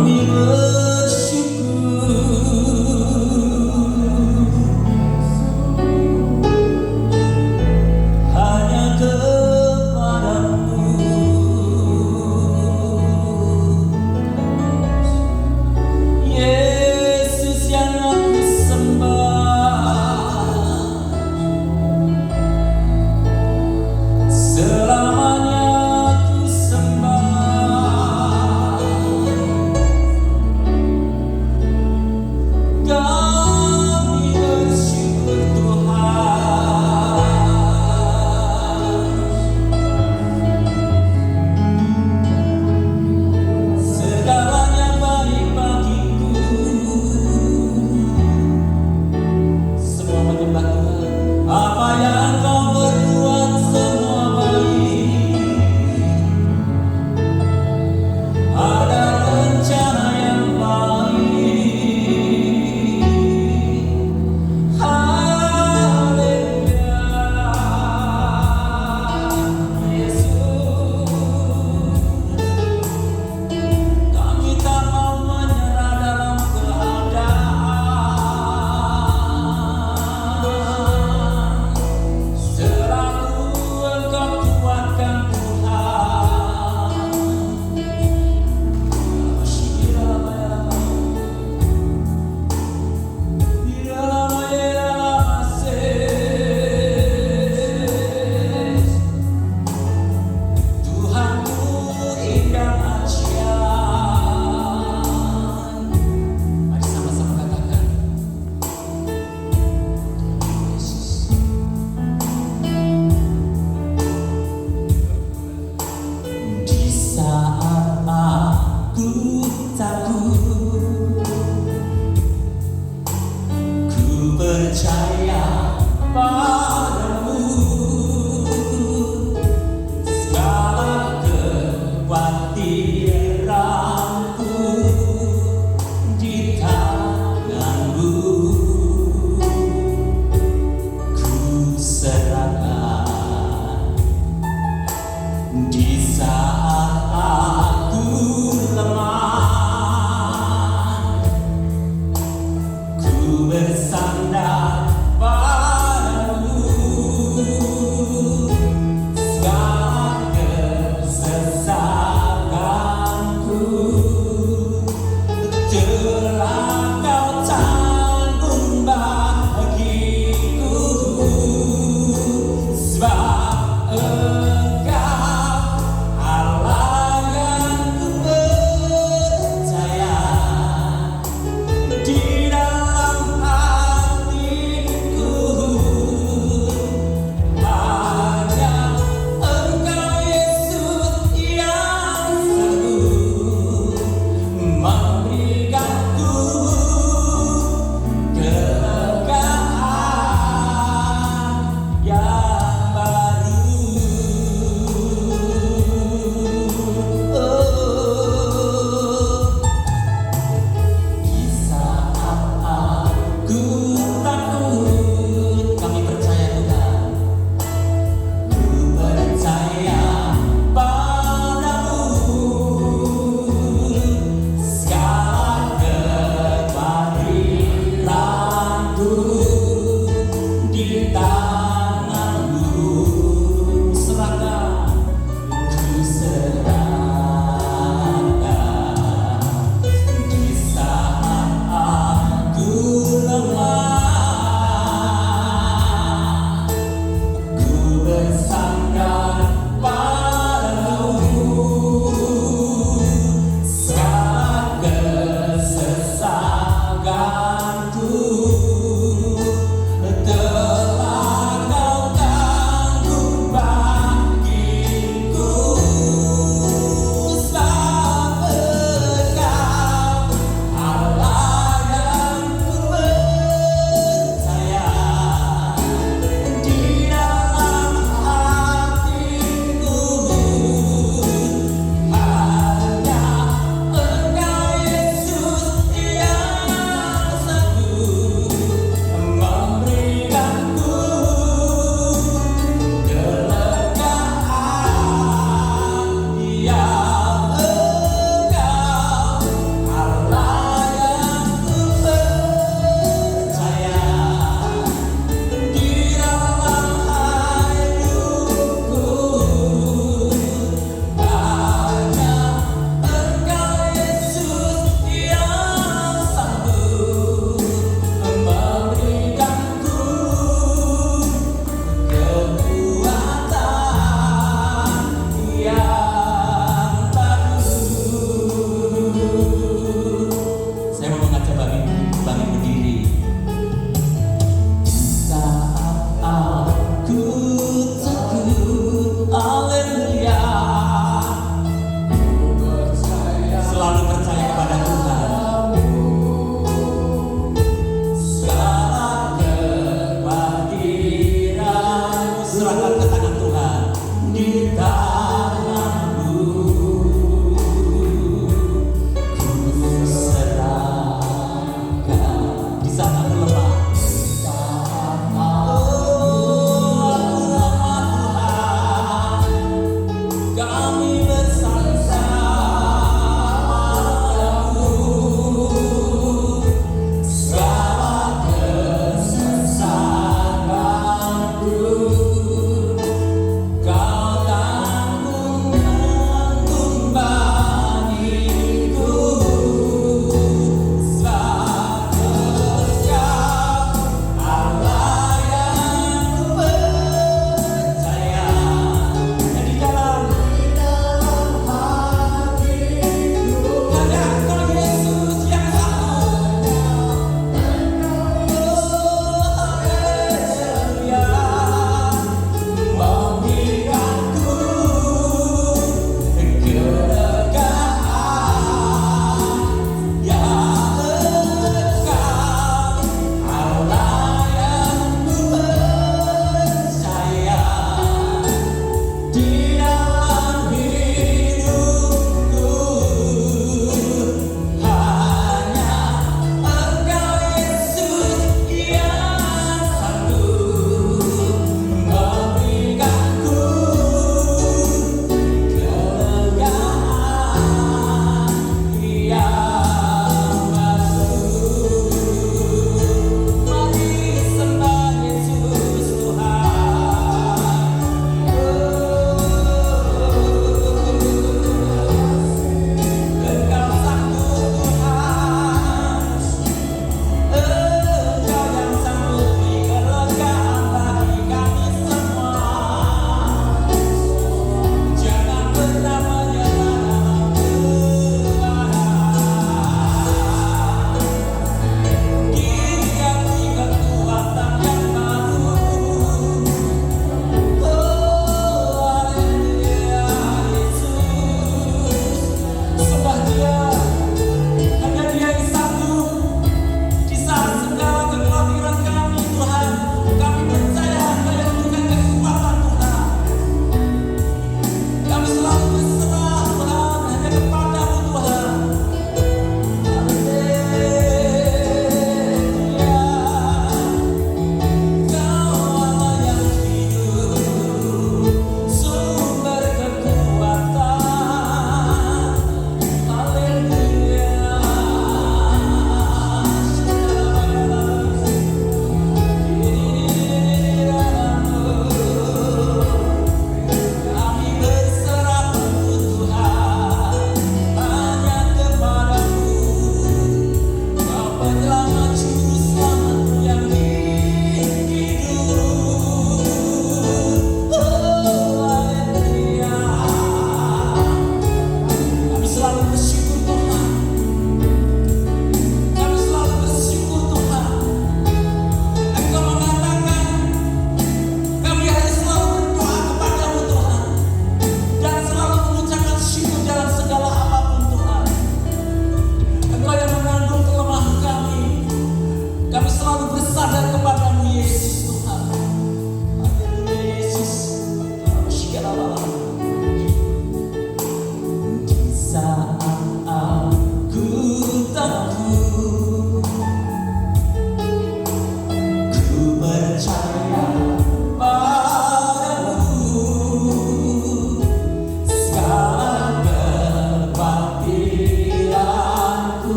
Kami bersyukur hanya kepadamu, Yesus yang aku sembah. Selamanya ku sembah.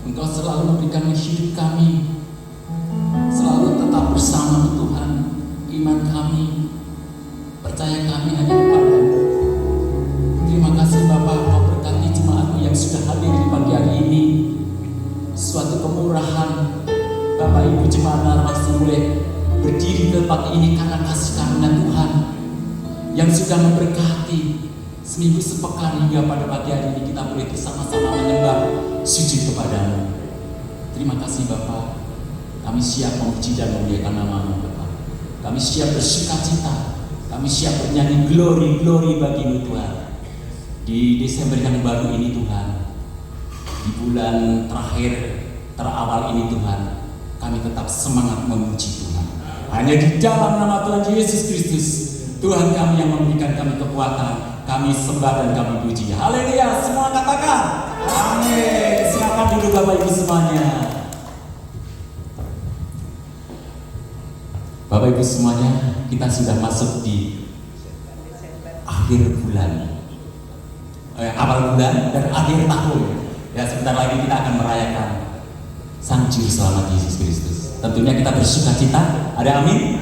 Engkau selalu memberikan hidup kami, selalu tetap bersama Tuhan. Iman kami, percaya kami hanya kepada-Mu. Terima kasih Bapa, Kau berkati jemaatmu yang sudah hadir di pagi hari ini. Suatu kemurahan Bapak Ibu jemaat masih boleh berdiri di tempat ini karena kasih karunia Tuhan yang sudah memberkati. Seminggu sepekan hingga pada pagi hari ini kita boleh bersama-sama menyembah sujud kepada-Mu. Terima kasih Bapa. Kami siap memuji dan memuliakan nama-Mu Bapa. Kami siap bersukacita. Kami siap bernyanyi glory bagi-Mu Tuhan. Di Desember yang baru ini Tuhan, di bulan terakhir terawal ini Tuhan, kami tetap semangat memuji Tuhan. Hanya di dalam nama Tuhan Yesus Kristus, Tuhan kami yang memberikan kami kekuatan, kami sembah dan kami puji. Haleluya, semua katakan amin. Silakan duduk Bapak Ibu semuanya. Bapak Ibu semuanya, kita sudah masuk di akhir bulan, awal bulan dan akhir tahun. Ya, sebentar lagi kita akan merayakan Sang Juru Selamat Yesus Kristus. Tentunya kita bersuka cita. Ada amin?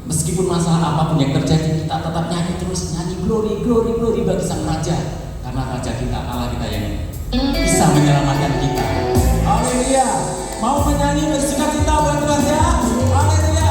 Meskipun masalah apapun yang terjadi, kita tetap nyanyi terus, nyanyi glory bagi Sang Raja. Karena Raja kita, Allah kita yang bisa menyelamatkan kita. Haleluya. Mau menyanyi bersuka cita buat Tuhan ya? Haleluya.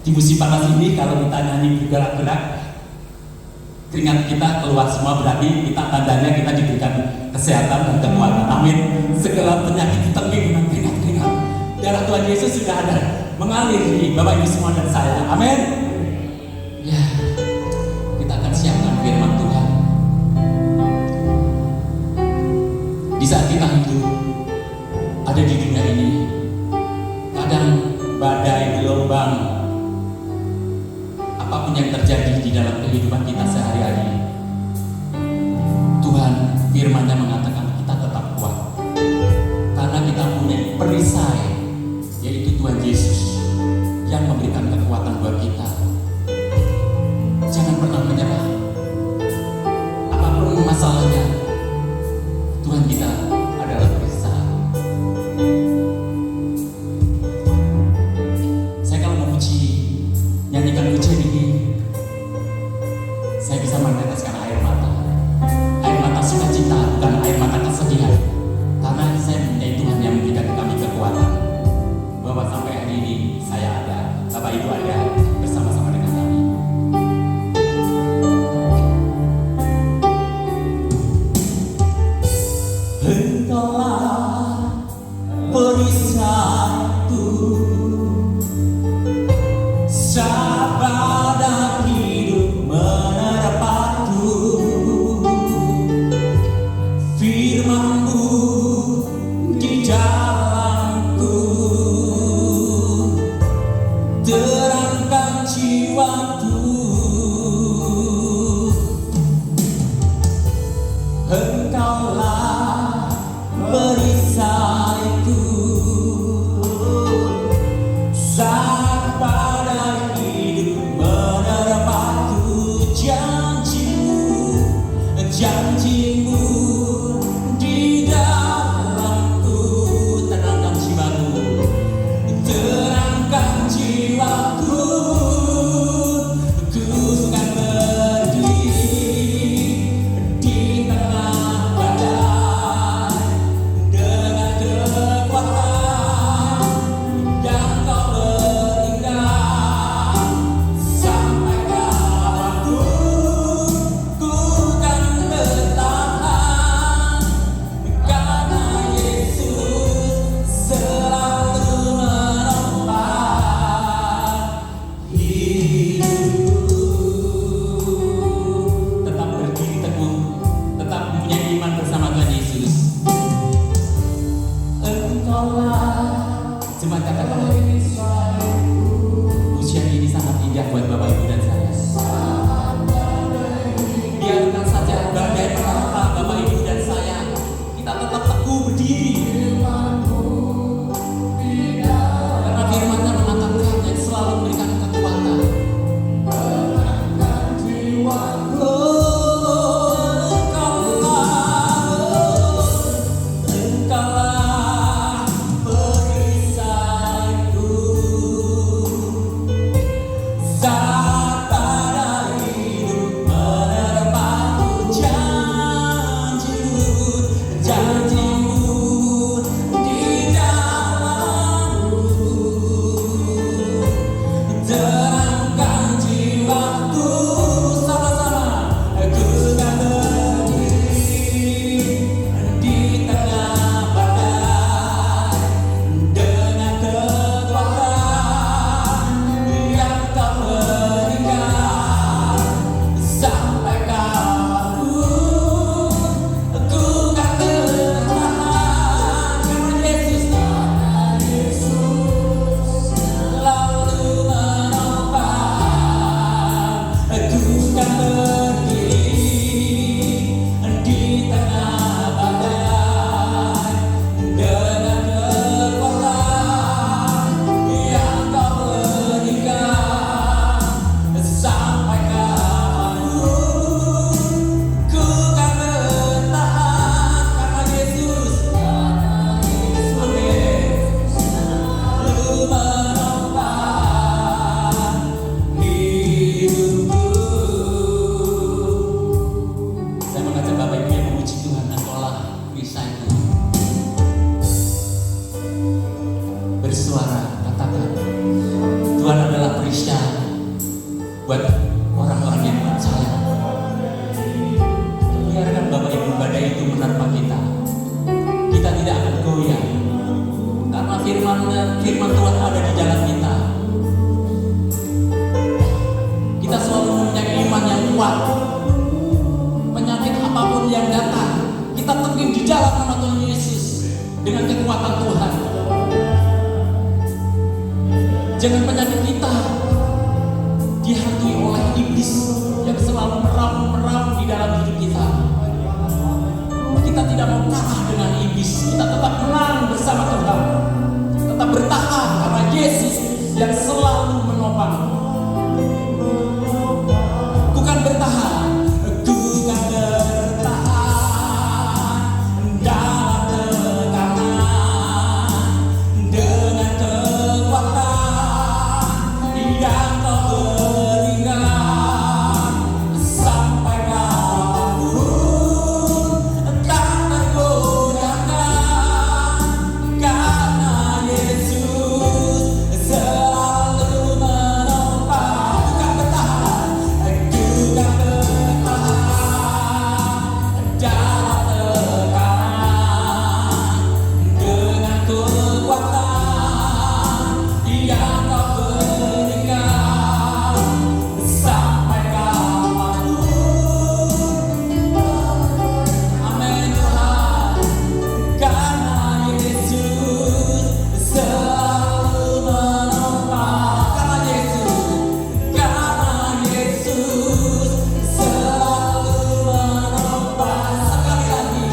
Di musim panas ini kalau kita nyanyi bergerak-gerak, keringat kita keluar semua, berarti kita tandanya kita diberikan kesehatan dan kekuatan. Amin. Segala penyakit ditembus dengan keringat-keringat. Darah Tuhan Yesus sudah ada mengalir di Bapak Ibu semua dan saya. Amin. Ya, kita akan siapkan firman Tuhan. Di saat kita hidup ada di dunia ini, kadang badai, gelombang, apapun yang terjadi di dalam kehidupan kita sehari-hari, Tuhan firman-Nya mengatakan kita tetap kuat karena kita punya perisai, yaitu Tuhan Yesus yang memberikan kekuatan buat kita. Jangan pernah menyerah. Apapun masalahnya, Tuhan kita adalah perisai. Saya kalau memuji, nyanyikan pujian ini, saya bisa meneteskan air mata. Air mata sukacita, bukan air mata kesedihan. Karena saya mempunyai Tuhan yang memberikan kami kekuatan, bahwa sampai hari ini saya ada, Bapak Ibu ada bersama-sama dengan kami. Engkaulah perisaiku, saat badai hidup menerpaku. Firman-Mu di dalamku, terangkan jiwaku. Engkaulah perisaiku, saat badai hidup menerpaku. Janji-Mu di dalamku, tenangkan jiwaku, terangkan jiwaku. Ku kan berdiri di tengah badai dengan kekuatan yang Kau berikan. Sampai kapanpun ku kan bertahan. kuat. Penyakit apapun yang datang, kita teping di dalam nama Tuhan Yesus dengan kekuatan Tuhan. Jangan penyakit kita dihantui oleh iblis yang selalu meraung di dalam hidup kita. Kita tidak mau kalah dengan iblis. Kita tetap menang bersama Tuhan. Tetap bertahan karena Yesus yang selalu menopang. Bukan bertahan, bukan bertahan dalam tekanan dengan kekuatan yang kau berikan sampai kapanpun tak tergoyahkan karena Yesus selalu menopang. Bukan bertahan, bukan bertahan dalam tekanan dengan kekuatan yang kau berikan sampai kapanpun. Amin Tuhan, karena Yesus selalu menopang. Karena Yesus selalu menopang. Sekali lagi,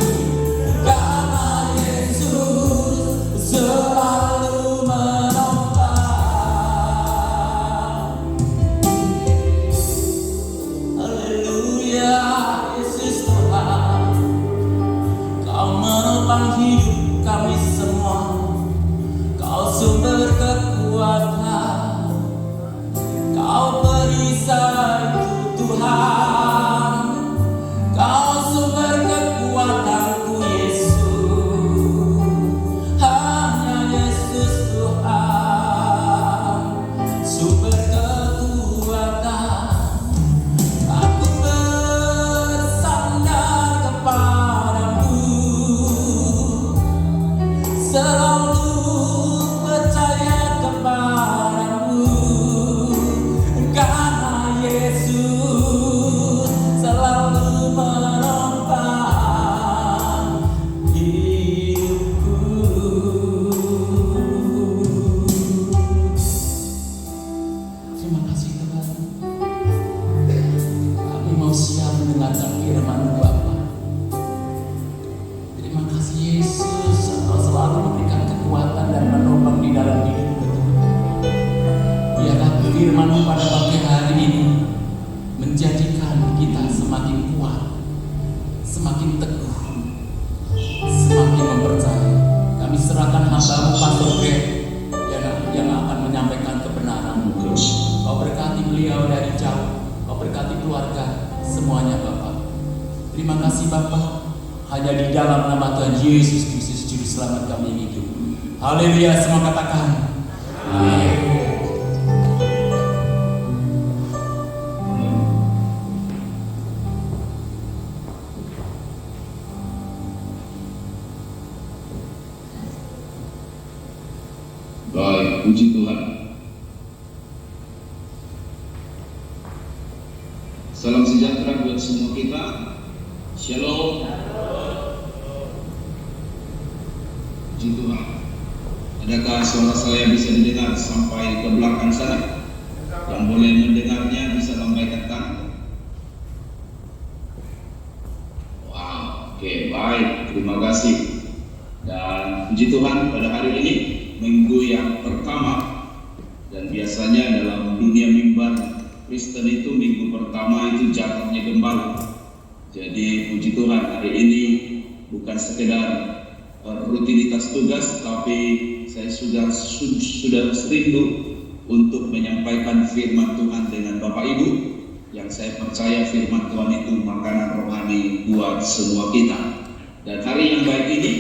karena Yesus selalu menopang. Haleluya, Yesus Tuhan, Kau menopang hidup kami semua. Kau sumber kekuatan, Kau perisaiku Tuhan. Kau sumber kekuatanku Yesus. Hanya Yesus Tuhan, sumber kekuatan. Aku bersandar kepadamu, selalu percaya kepadamu, karena Yesus selalu menopang hidupku. Terima kasih Tuhan. Kami mau siap mendengarkan firman Bapa. Terima kasih Yesus, Engkau selalu memberikan kekuatan dan menopang di dalam hidupku Tuhan. Biarlah firman-Mu pada pagi hari ini menjadikan kita semakin kuat, semakin teguh, semakin mempercayai. Kami serahkan hamba-Mu Pastor Greg yang akan menyampaikan kebenaran. Kau berkati beliau dari jauh, Kau berkati keluarga semuanya Bapak. Terima kasih Bapak. Hanya di dalam nama Tuhan Yesus Kristus Juru Selamat kami hidup. Haleluya, semua katakan amin. Baik, puji Tuhan. Salam sejahtera buat semua kita. Shalom. Puji Tuhan. Adakah suara saya bisa didengar sampai ke belakang sana? Yang boleh mendengarnya bisa lambaikan tangan. Wow, oke, baik. Terima kasih. Dan puji Tuhan, pada hari ini minggu yang pertama, dan biasanya dalam dunia mimbar Kristen itu minggu pertama itu jatuhnya gembala. Jadi puji Tuhan, hari ini bukan sekedar rutinitas tugas, tapi saya sudah rindu untuk menyampaikan firman Tuhan dengan Bapak Ibu, yang saya percaya firman Tuhan itu makanan rohani buat semua kita. Dan hari yang baik ini,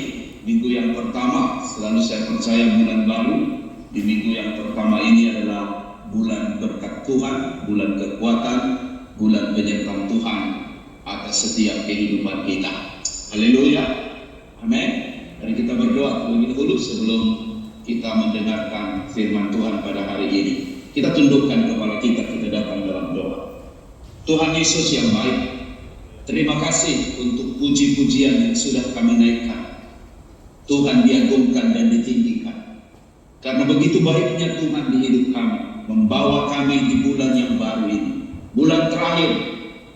minggu yang pertama, selalu saya percaya bulan baru. Di minggu yang pertama ini adalah bulan berkat Tuhan, bulan kekuatan, bulan penyertaan Tuhan atas setiap kehidupan kita. Haleluya, amin. Mari kita berdoa terlebih dahulu sebelum kita mendengarkan firman Tuhan pada hari ini. Kita tundukkan kepala kita datang dalam doa. Tuhan Yesus yang baik, terima kasih untuk puji-pujian yang sudah kami naikkan. Tuhan diagungkan dan ditinggikan. Karena begitu baiknya Tuhan di hidup kami, membawa kami di bulan yang baru ini, bulan terakhir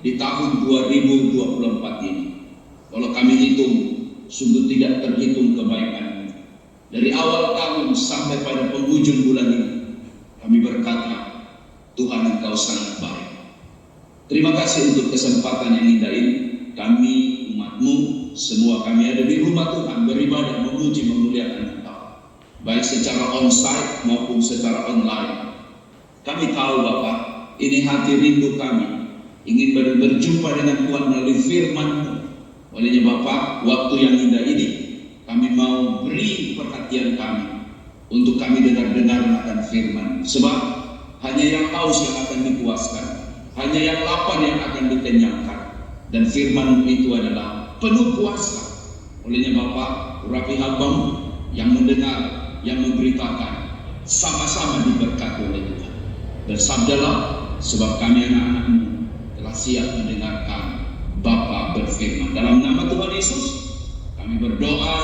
di tahun 2024 ini. Kalau kami hitung, sungguh tidak terhitung kebaikan. Dari awal tahun sampai pada penghujung bulan ini, kami berkata, Tuhan Engkau sangat baik. Terima kasih untuk kesempatan yang indah ini. Kami umat-Mu, semua kami ada di rumah Tuhan, beribadah, memuji, memuliakan Engkau, baik secara onsite maupun secara online. Kami tahu Bapa, ini hati rindu kami, ingin berjumpa dengan Tuhan melalui firman-Mu. Olehnya Bapa, waktu yang indah ini, kami mau beri perhatian kami untuk kami dengar-dengar akan firman. Sebab hanya yang haus yang akan dipuaskan, hanya yang lapar yang akan dikenyangkan. Dan firman itu adalah penuh kuasa. Olehnya Bapa, urapi hamba-Mu yang mendengar, yang memberitakan, sama-sama diberkati oleh Tuhan. Bersabdalah, sebab kami anak-anak-Mu telah siap mendengarkan Bapa berfirman. Dalam nama Tuhan Yesus, kami berdoa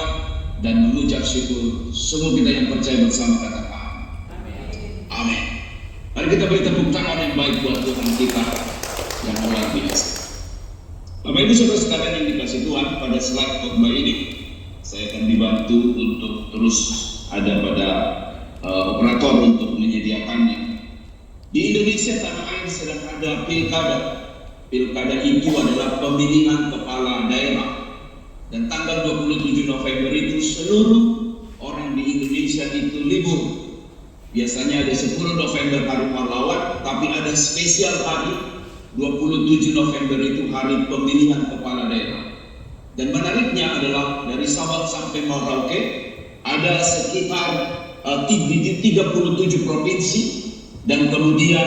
dan mengucap syukur. Semua kita yang percaya bersama katakan amin. Mari kita beri tepuk tangan yang baik buat Tuhan kita yang luar biasa. Bapak Ibu Saudara sekalian yang dikasih Tuhan, pada slide khotbah ini saya akan dibantu untuk terus ada pada operator untuk menyediakannya. Di Indonesia tanah air sedang ada pilkada. Pilkada itu adalah pemilihan kepala daerah. Dan tanggal 27 November itu seluruh orang di Indonesia itu libur. Biasanya ada 10 November hari pahlawan, tapi ada spesial hari 27 November itu hari pemilihan kepala daerah. Dan menariknya adalah dari Sabang sampai Merauke ada sekitar 37 provinsi dan kemudian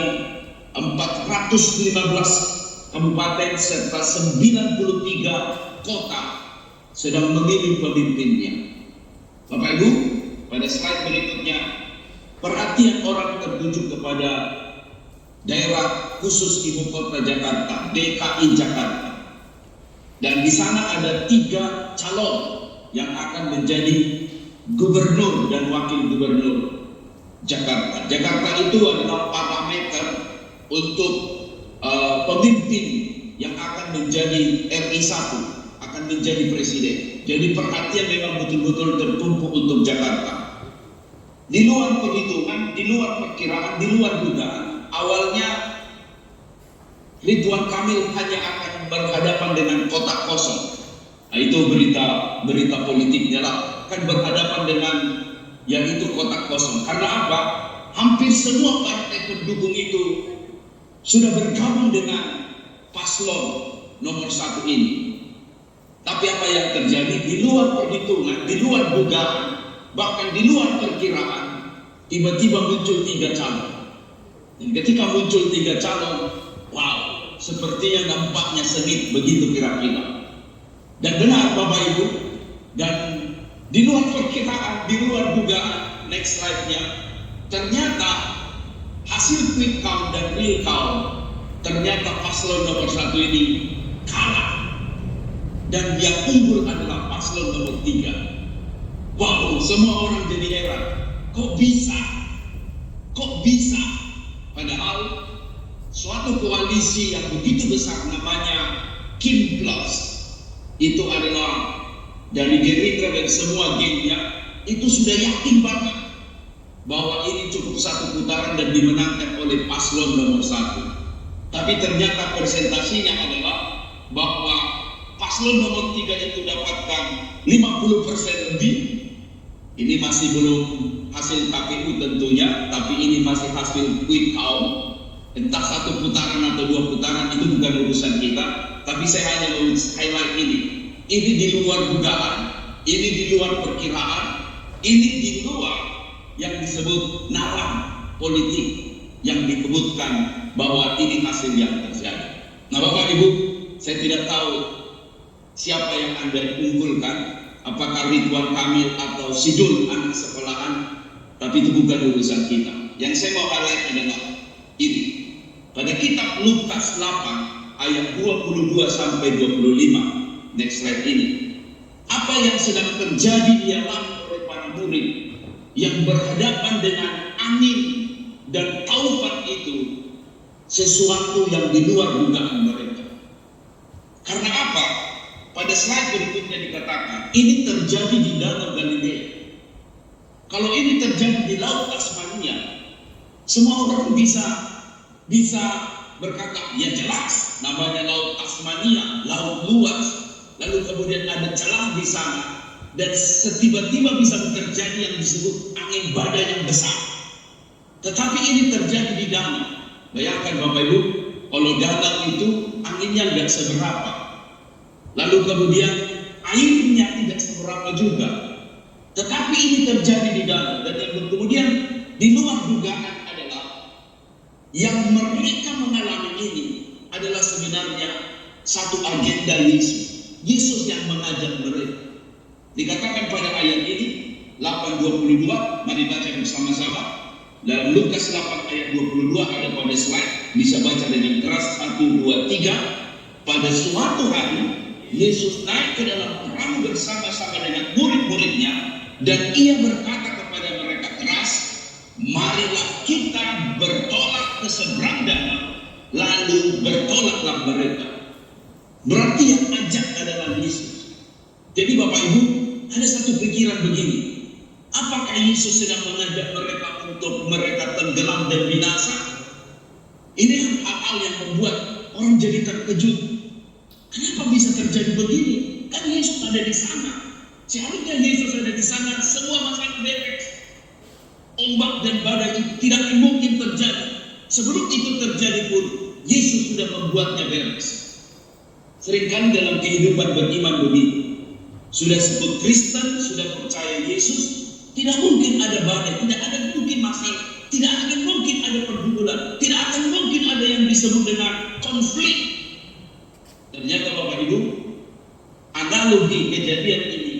415 kabupaten serta 93 kota sedang memilih pemimpinnya. Bapak Ibu, pada slide berikutnya, perhatian orang tertuju kepada daerah khusus Ibu Kota Jakarta, DKI Jakarta. Dan di sana ada 3 calon yang akan menjadi gubernur dan wakil gubernur Jakarta. Jakarta itu adalah parameter untuk pemimpin yang akan menjadi RI 1, akan menjadi presiden. Jadi perhatian memang betul-betul tertumpu untuk Jakarta. Di luar perhitungan, di luar perkiraan, di luar dugaan, awalnya Ridwan Kamil hanya akan berhadapan dengan kotak kosong. Nah, itu berita politiknya lah, kan berhadapan dengan yang itu kotak kosong. Karena apa? Hampir semua partai pendukung itu sudah bergabung dengan paslon nomor 1 ini. Tapi apa yang terjadi di luar perhitungan, di luar dugaan, bahkan di luar perkiraan, tiba-tiba muncul 3 calon. Dan ketika muncul 3 calon, wow, sepertinya nampaknya sengit, begitu kira-kira. Dan benar Bapak Ibu, dan di luar perkiraan, di luar dugaan, next slide-nya, ternyata hasil quick count dan real count, ternyata paslon nomor 1 ini kalah. Dan yang unggul adalah paslon nomor 3. Wow, semua orang jadi heran. Kok bisa? Kok bisa? Padahal suatu koalisi yang begitu besar namanya Kim Plus, itu adalah dari Gerindra dan semua gengnya, itu sudah yakin banget bahwa ini cukup 1 putaran dan dimenangkan oleh paslon nomor 1. Tapi ternyata presentasinya adalah bahwa paslon nomor 3 itu dapatkan 50% lebih. Ini masih belum hasil KPU tentunya, tapi ini masih hasil quick count. Entah 1 putaran atau 2 putaran itu bukan urusan kita, tapi saya hanya mau highlight ini. Ini di luar dugaan, ini di luar perkiraan, ini di luar yang disebut nalar politik yang disebutkan bahwa ini hasil yang terjadi. Nah Bapak Ibu, saya tidak tahu siapa yang Anda unggulkan, apakah Ridwan Kamil atau Sidul anak sekolahan, tapi itu bukan urusan kita. Yang saya mau highlight adalah ini. Pada kitab Lukas 8 ayat 22 sampai 25. Next slide ini. Apa yang sedang terjadi dialami oleh para murid yang berhadapan dengan angin dan taufan itu sesuatu yang di luar dugaan mereka. Karena apa? Pada slide berikutnya dikatakan, ini terjadi di Danau Galilea. Kalau ini terjadi di Laut Tasmania, semua orang bisa berkata, ya jelas, namanya Laut Tasmania, laut luas, lalu kemudian ada celah di sana, dan setiba-tiba bisa terjadi yang disebut angin badai yang besar. Tetapi ini terjadi di danau. Bayangkan Bapak Ibu, kalau danau itu anginnya nggak seberapa, lalu kemudian airnya tidak seberapa juga. Tetapi ini terjadi di danau, dan yang kemudian di luar dugaan adalah yang mereka mengalami ini adalah sebenarnya satu agenda Yesus. Yesus yang mengajak mereka. Dikatakan pada ayat ini 8:22, mari baca bersama-sama. Dalam Lukas 8 ayat 22 ada pada slide, bisa baca dengan keras 1, 2, 3. Pada suatu hari Yesus naik ke dalam perahu bersama-sama dengan murid-muridnya, dan ia berkata kepada mereka keras, marilah kita bertolak ke seberang danau. Lalu bertolaklah mereka. Berarti yang ajak adalah Yesus. Jadi Bapak Ibu, ada satu pikiran begini, apakah Yesus sedang mengajak mereka untuk mereka tenggelam dan binasa? Ini hal-hal yang membuat orang jadi terkejut. Kenapa bisa terjadi begini? Kan Yesus ada di sana. Seharusnya Yesus ada di sana, semua masalah beres. Ombak dan badai itu tidak mungkin terjadi. Sebelum itu terjadi pun, Yesus sudah membuatnya beres. Seringkali dalam kehidupan beriman begitu. Sudah sebut Kristen, sudah percaya Yesus, tidak mungkin ada badai, tidak ada mungkin masalah, tidak akan mungkin ada pergumulan, tidak akan mungkin ada yang disebut dengan konflik. Ternyata Bapak Ibu, analogi kejadian ini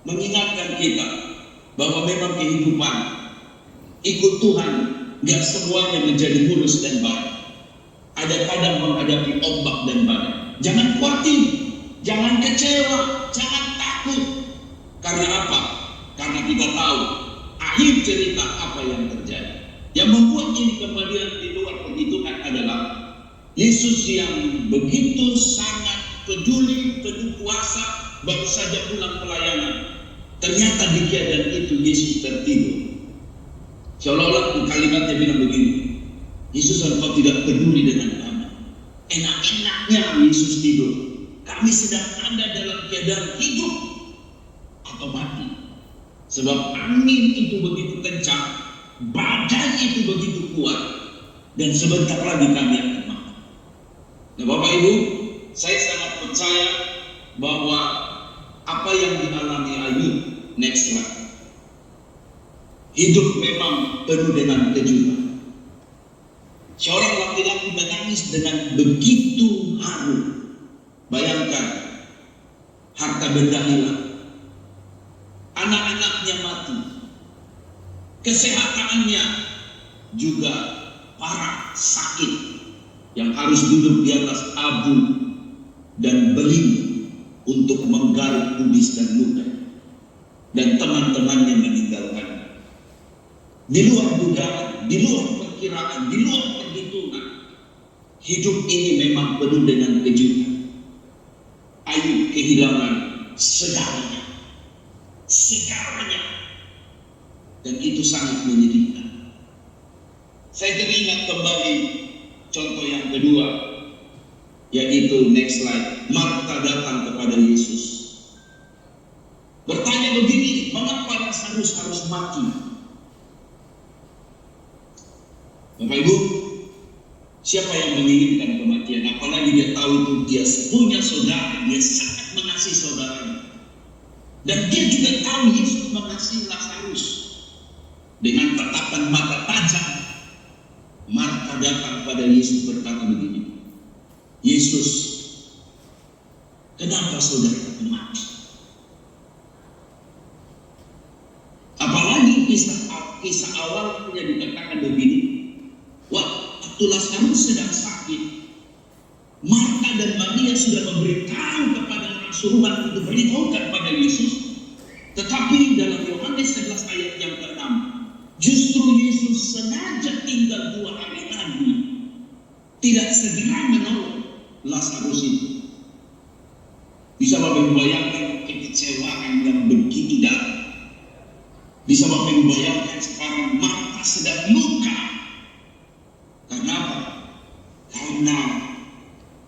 mengingatkan kita bahwa memang kehidupan ikut Tuhan gak semuanya menjadi mulus dan baik. Ada kadang menghadapi ombak dan badai. Jangan khawatir, jangan kecewa, jangan takut. Karena apa? Karena kita tahu akhir cerita apa yang terjadi. Yang membuat ini kemudian di luar perhitungan adalah Yesus yang begitu sangat peduli, penuh kuasa, baru saja pulang pelayanan. Ternyata di keadaan itu Yesus tertidur. Seolah-olah kalimatnya bilang begini, Yesus, engkau tidak peduli dengan kami. Enak-enaknya Yesus tidur. Kami sedang ada dalam keadaan hidup atau mati. Sebab angin itu begitu kencang, badai itu begitu kuat, dan sebentar lagi kami akan mati. Nah Bapak Ibu, saya sangat percaya bahwa apa yang dialami Ayub, next slide, hidup memang penuh dengan kejutan. Seorang laki-laki menangis dengan begitu haru. Bayangkan, harta benda hilang, anak-anaknya mati, kesehatannya juga parah, sakit, yang harus duduk di atas abu dan beling untuk menggaruk kudis dan luka, dan teman-temannya meninggalkan. Di luar dugaan, di luar perkiraan, di luar perhitungan, hidup ini memang penuh dengan kejutan. Ayub kehilangan segalanya, dan itu sangat menyedihkan. Saya teringat kembali contoh yang kedua, yaitu next slide. Marta datang kepada Yesus, bertanya begini, mengapa Lazarus harus mati? Bapak Ibu, siapa yang menginginkan kematian? Apalagi dia tahu itu dia punya saudara, dia sangat mengasihi saudaranya. Dan dia juga tahu Yesus mengasihi Lazarus. Dengan tatapan mata tajam, Marta datang pada Yesus berkata begini, Yesus, kenapa saudaraku mati? Apalagi kisah awal punya dikatakan begini, waktu waktu Lazarus sedang sakit, Marta dan Maria sudah memberitahu kepada orang suruhan untuk beritahukan pada Yesus. Tetapi dalam Yohanes 11 ayat yang ke-6, justru Yesus sengaja tinggal 2 hari lagi, tidak segera menolong Lazarus itu. Bisa Bapak membayangkan kekecewaan yang begitu dalam. Bisa Bapak membayangkan sekarang Marta sedang luka. Karena apa? Karena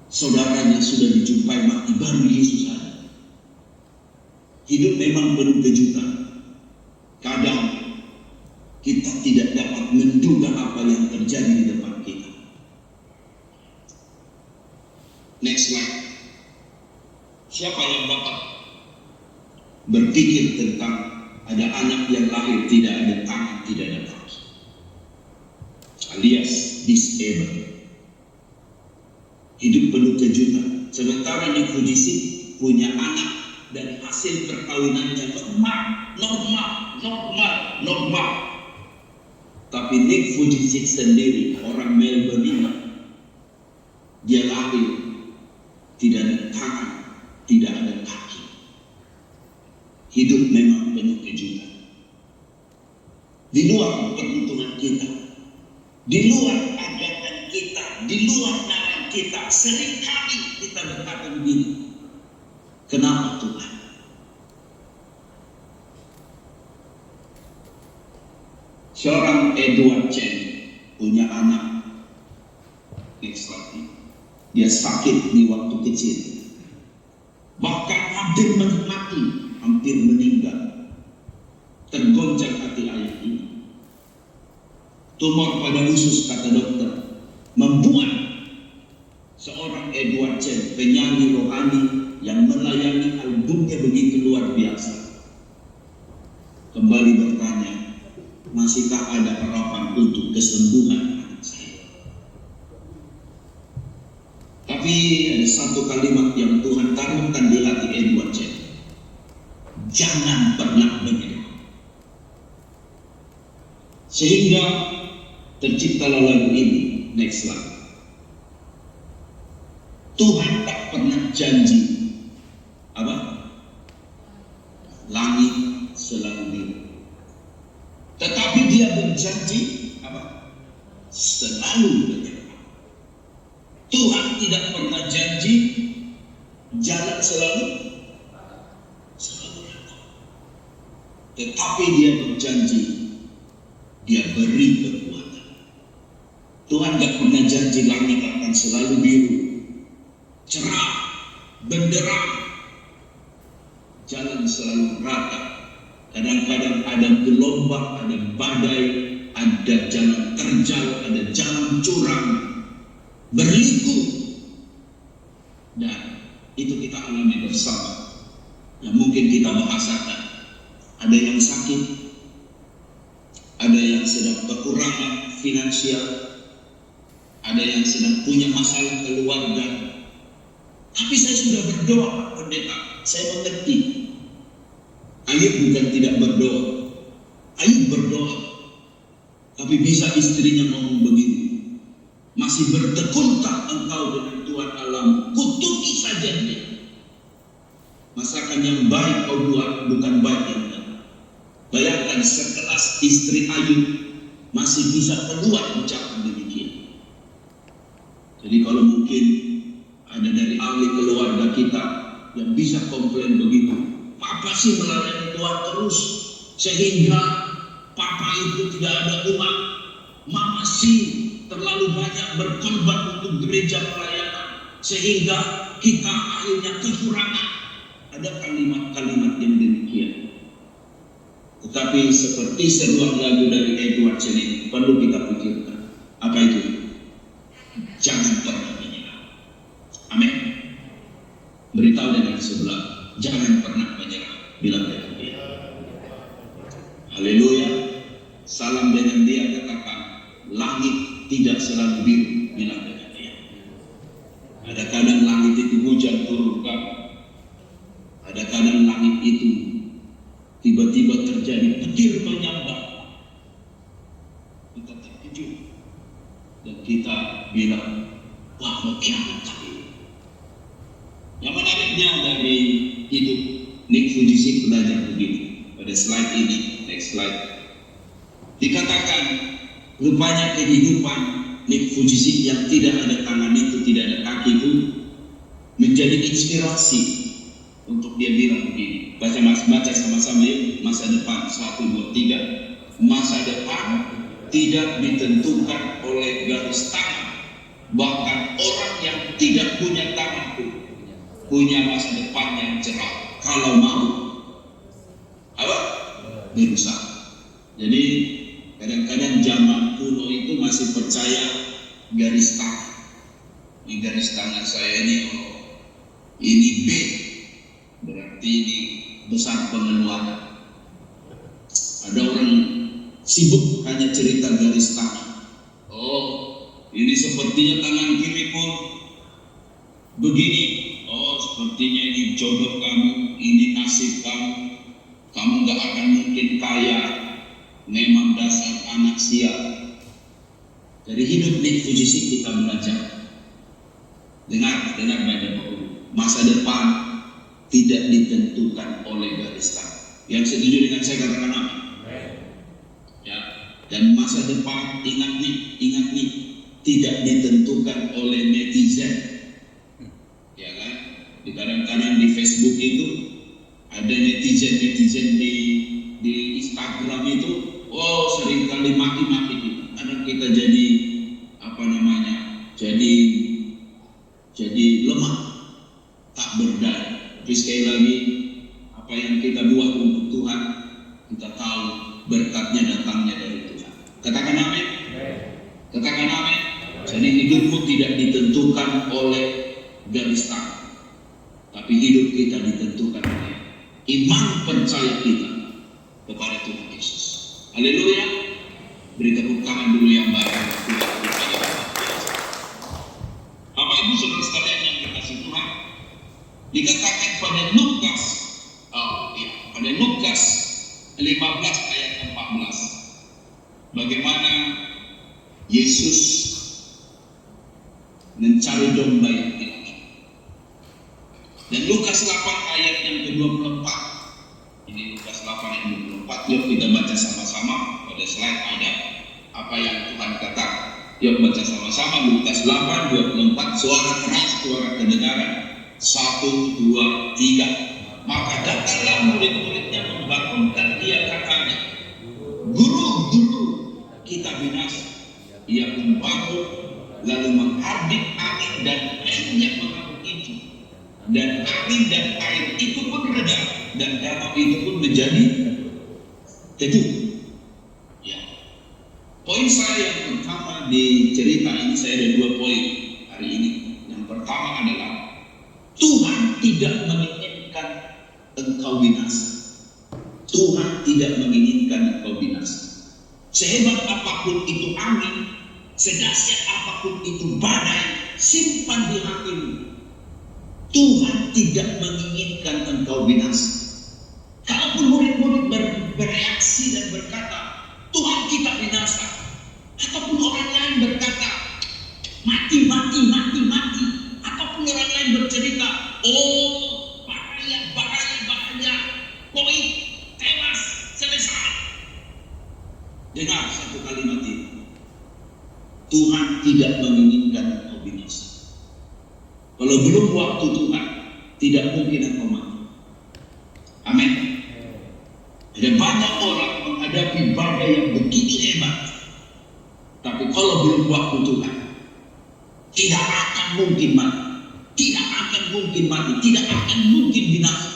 saudaranya sudah dijumpai mati, baru Yesus ada. Hidup memang penuh kejutan. Kadang kita tidak dapat menduga apa yang terjadi di depan kita. Next slide. Siapa yang dapat berpikir tentang ada anak yang lahir tidak ada tangan, tidak ada kaki, alias disabled? Hidup penuh kejutan. Sementara Nick Vujicic punya anak dari hasil perkawinannya normal. Tapi Nick Vujicic sendiri, orang Melbourne ini, dia lahir tidak ada tangan, tidak ada kaki. Hidup memang penuh kejutan. Di luar perhitungan kita, di luar ajaran kita, di luar nalar kita, seringkali kita berkata begini, kenapa Tuhan? Seorang Edward Chen punya anak, dia sakit di waktu kecil, bahkan hampir mati, hampir meninggal. Tergoncang hati ayah ini. Tumor pada usus, kata dokter, membuat seorang Edward Chen, penyanyi rohani yang melayani albumnya begitu luar biasa, kembali bertanya, masihkah ada harapan untuk kesembuhan anak saya? Tapi ada satu kalimat yang Tuhan taruhkan di hati Edward Chen. Jangan pernah menyerah. Sehingga terciptalah lagu ini. Next slide. Tuhan tak pernah janji apa? Langit selalu biru. Tetapi dia berjanji apa? Selalu menyerah. Tuhan tidak pernah janji jalan selalu rata. Tetapi dia berjanji, dia beri kekuatan. Tuhan tidak pernah janji langit akan selalu biru, cerah, benderang, jalan selalu rata. Kadang-kadang ada gelombang, ada badai, ada jalan terjal, ada jalan curang, berliku, dan itu kita alami bersama. Yang mungkin kita bahasakan, ada yang sakit, ada yang sedang kekurangan finansial, ada yang sedang punya masalah keluarga. Tapi saya sudah berdoa, Pak Pendeta, saya mengerti. Ayub bukan tidak berdoa, Ayub berdoa, tapi bisa istrinya ngomong begini, masih bertekunkah engkau dengan Tuhan Allahmu? Kutuki saja dia. Masakan yang baik kau buat, bukan baik yang baik. Bayangkan sekelas istri Ayub masih bisa keluar ucapan demikian. Jadi kalau mungkin ada dari ahli keluarga kita yang bisa komplain begitu, Papa sih melayani Tuhan terus sehingga Papa itu tidak ada uang, Mama sih terlalu banyak berkorban untuk gereja pelayanan sehingga kita akhirnya kekurangan. Ada kalimat-kalimat yang demikian. Tetapi seperti seruan lagu dari Edward Chen ini perlu kita pikirkan. Apa itu? Jangan pernah menyerah. Amin. Beritahu dengan sebelah, jangan pernah menyerah. Bilang dengan dia. Haleluya. Salam dengan dia, katakan, langit tidak selalu biru. Bilang dengan dia. Ada kadang langit itu hujan turunkan. Ada kadang langit itu tiba-tiba terjadi petir menyambar. Kita terkejut dan kita selanjutnya dari hidup Nick Fujisi belajar begini. Pada slide ini, next slide. Dikatakan rupanya kehidupan Nick Fujisi yang tidak ada tangan itu, tidak ada kaki itu menjadi inspirasi untuk dia bilang begini. Baca sama-sama yuk. Masa depan 1, 2, 3. Masa depan tidak ditentukan oleh garis tangan. Bahkan orang yang tidak punya tangan pun punya masa depan yang cerah kalau mau berusaha. Jadi kadang-kadang zaman kuno itu masih percaya garis tangan. Ini garis tangan saya ini B, berarti ini besar pengeluaran. Ada orang sibuk hanya cerita garis tangan. Oh, ini sepertinya tangan kiri pun begini. Oh, sepertinya ini jodoh kamu, ini nasib kamu. Kamu gak akan mungkin kaya. Memang dasar anak sial. Dari hidup Nick Fujisi kita belajar. Dengar baik-baik. Masa depan tidak ditentukan oleh garis tangan. Yang setuju dengan saya katakan apa? Ya. Dan masa depan ingat nih, tidak ditentukan oleh netizen. Ya kan? Kadang-kadang di Facebook itu ada netizen di Instagram itu, seringkali maki-maki kita. Karena kita jadi jadi lemah, tak berdaya. Tapi sekali lagi, apa yang kita buat untuk Tuhan, kita tahu berkatnya datangnya dari Tuhan. Katakan amin. Katakan amin. Jadi hidupmu tidak ditentukan oleh garis tangan, tapi hidup kita ditentukan oleh iman percaya kita kepada Tuhan Yesus. Haleluya. Beri tepuk tangan dulu yang baik. Bapak Ibu saudara sekalian yang dikasihi Tuhan, dikatakan pada Lukas 15 ayat 14, bagaimana Yesus mencari domba yang hilang. Dan Lukas 8 ayat yang ke-24. Ini Lukas 8 ayat 24. Yuk kita baca sama-sama. Pada slide ada apa yang Tuhan katakan. Yuk baca sama-sama Lukas 8 24. Suara keras, suara kedengaran. 1, 2, 3. Maka datanglah murid-muridnya membangunkan dia, katanya, Guru, kita binasa. Ia membangun lalu menghardik angin dan airnya mengamuk itu. Dan angin dan air itu pun reda, dan danau itu pun menjadi teduh. Ya. Poin saya yang pertama di cerita ini, saya ada 2 poin hari ini. Yang pertama adalah Tuhan tidak menginginkan engkau binasa. Tuhan tidak menginginkan engkau binasa. Sehebat apapun itu angin, sedahsyat apapun itu badai, simpan di hatimu. Tuhan tidak menginginkan engkau binasa. Kalaupun murid-murid bereaksi dan berkata, Tuhan kita binasa, ataupun orang lain berkata, mati, ataupun orang lain bercerita, bahaya, poin, tewas, selesai. Dengar satu kalimat ini. Tuhan tidak menginginkan engkau binasa. Kalau belum waktu Tuhan, tidak mungkin engkau mati. Amin. Ada banyak orang menghadapi badai yang begitu hebat, tapi kalau belum waktu Tuhan, tidak akan mungkin mati. Tidak akan mungkin binasa.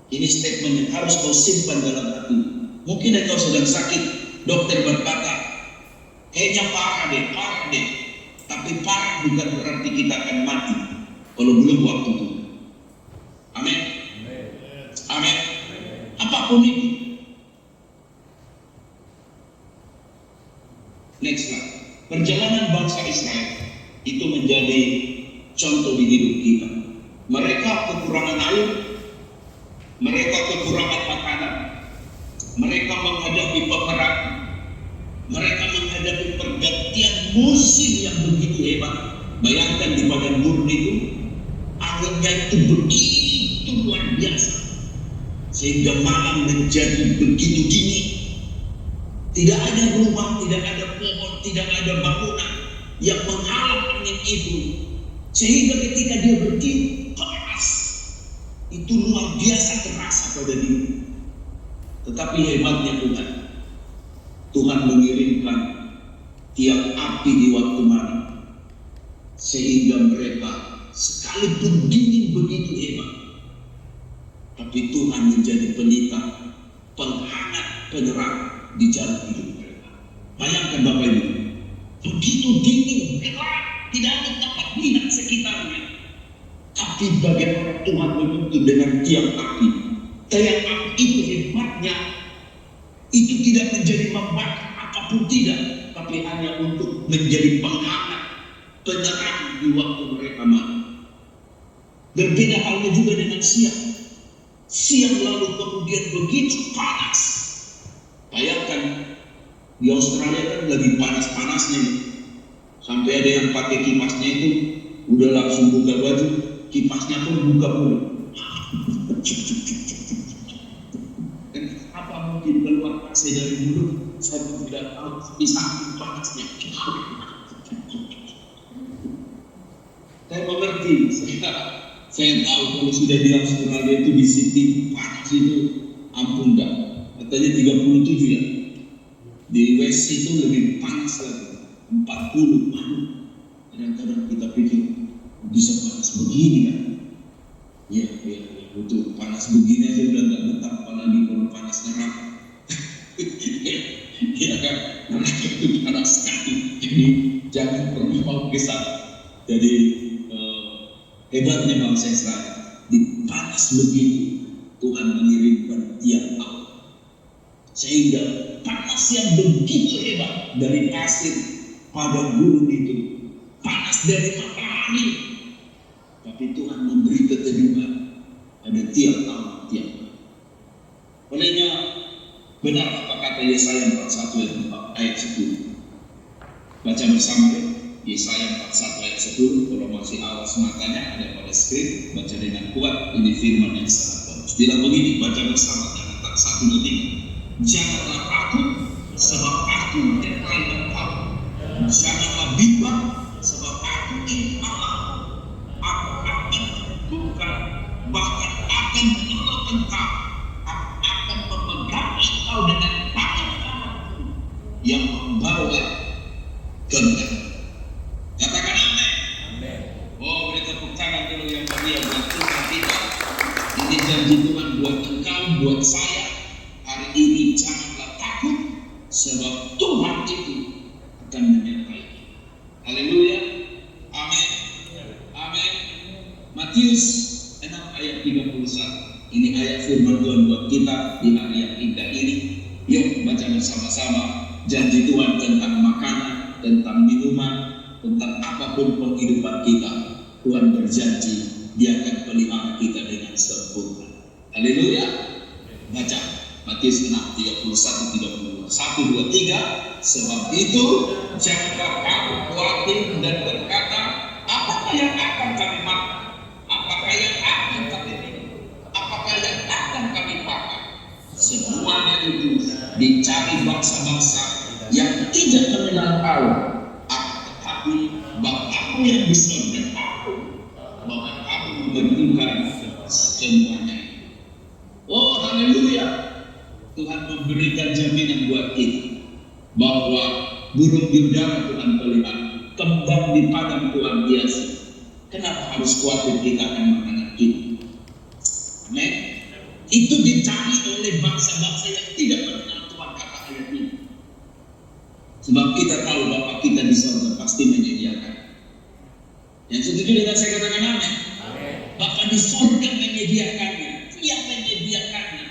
Ini statement yang harus kau simpan dalam hati. Mungkin engkau sedang sakit, dokter berkata, kayaknya parah deh. Tapi parah bukan berarti kita akan mati kalau belum waktu itu. Amin. Apapun itu. Next slide. Perjalanan bangsa Israel itu menjadi contoh di hidup kita. Mereka kekurangan air, mereka kekurangan makanan, mereka menghadapi peperangan, mereka menghadapi pergantian musim yang begitu hebat. Bayangkan di padang gurun itu anginnya itu begitu luar biasa, sehingga malam menjadi begitu dingin. Tidak ada rumah, tidak ada pohon, tidak ada bangunan yang menghalang angin itu, sehingga ketika dia bertiup panas itu luar biasa terasa pada diri. Tetapi hebatnya Tuhan mengirimkan tiang api di waktu malam, sehingga mereka sekalipun dingin begitu hebat, tapi Tuhan menjadi pelita, penghangat, penerang di jalan hidup mereka. Bayangkan Bapak Ibu, begitu dingin, gelap, tidak ada tempat lihat sekitarnya, tapi bagaimana Tuhan menuntut dengan tiang api. Tiang api itu hebatnya, itu tidak menjadi membakar apapun, tidak, tapi hanya untuk menjadi penghangat, penerang di waktu mereka malam. Berbeda halnya juga dengan siang. Siang lalu kemudian begitu panas. Bayangkan, di Australia kan lagi panas-panasnya, sampai ada yang pakai kipasnya itu udah langsung buka baju, kipasnya pun buka mulut. Apa mungkin keluar AC dari mulut? Saya pun tidak tahu, bisa panasnya. Saya mengerti, saya tahu kalau sudah di Australia itu di Sydney panas itu ampun dah. Katanya 37 ya. Di West itu lebih panas lagi, 40. Kadang-kadang kita pikir bisa panas begini kan? Ya, betul. Panas begini aja udah nggak betah, apalagi kalau panas neraka. Ya kan? Neraka itu panas sekali. Jadi jangan pernah mau ke sana. Jadi hebatnya bangsa Israel, di panas begitu Tuhan mengirimkan tiang api, sehingga panas yang begitu hebat dari pasir pada gunung itu, panas dari matahari, tapi Tuhan memberi keteduhan, ada tiang api. Olehnya benar apa kata Yesaya 41 ayat 10. Baca bersama ya. Yesaya 41 ayat 10. Kalau masih awas matanya ada pada skrip, baca dengan kuat. Ini firman yang sangat bagus. Bilang begini, baca bersama, jangan tak 1, 2, 3. Janganlah takut, sebab aku menyertai engkau. Janganlah bimbang, sebab aku ini Allah. Aku akan menentukan, bahkan akan menolong engkau. Aku akan memegang engkau dengan tangan kananku yang membawa kemenangan. Katakan amin. Oh, beri tepuk tangan dulu yang mulia buat Tuhan kita. Ini janji Tuhan buat engkau, buat saya. Hari ini janganlah takut, sebab Tuhan itu akan menyertai kita. Haleluya. Amin. Amin. Matius 6 ayat 31. Ini ayat firman Tuhan buat kita di hari yang indah ini. Yuk baca bersama-sama janji Tuhan tentang makanan, tentang minuman, tentang apapun penghidupan kita. Tuhan berjanji Dia akan pelihara kita dengan sempurna. Haleluya. Baca Matius 6, 31, 32. 1, 2, 3. Sebab itu janganlah kamu khawatir dan berkata, apakah yang akan kami makan? Apakah yang akan kami minum? Apakah yang akan kami pakai? Semuanya itu dicari bangsa-bangsa yang tidak mengenal Allah. Bapakku yang di surga tahu bahwa aku menentukan semuanya. Oh haleluya. Tuhan memberikan jaminan buat kita bahwa burung di udara Tuhan pelihara, kembang di padang Tuhan biasa. Kenapa harus khawatir kita akan makanan kita? Amin. Itu dicari oleh bangsa-bangsa yang tidak mengenal Tuhan, kata ayat ini. Sebab kita tahu Bapa kita di surga pasti menyediakan. Yang setuju dengan saya katakan amin. Bapa di surga menyediakannya. Dia menyediakannya.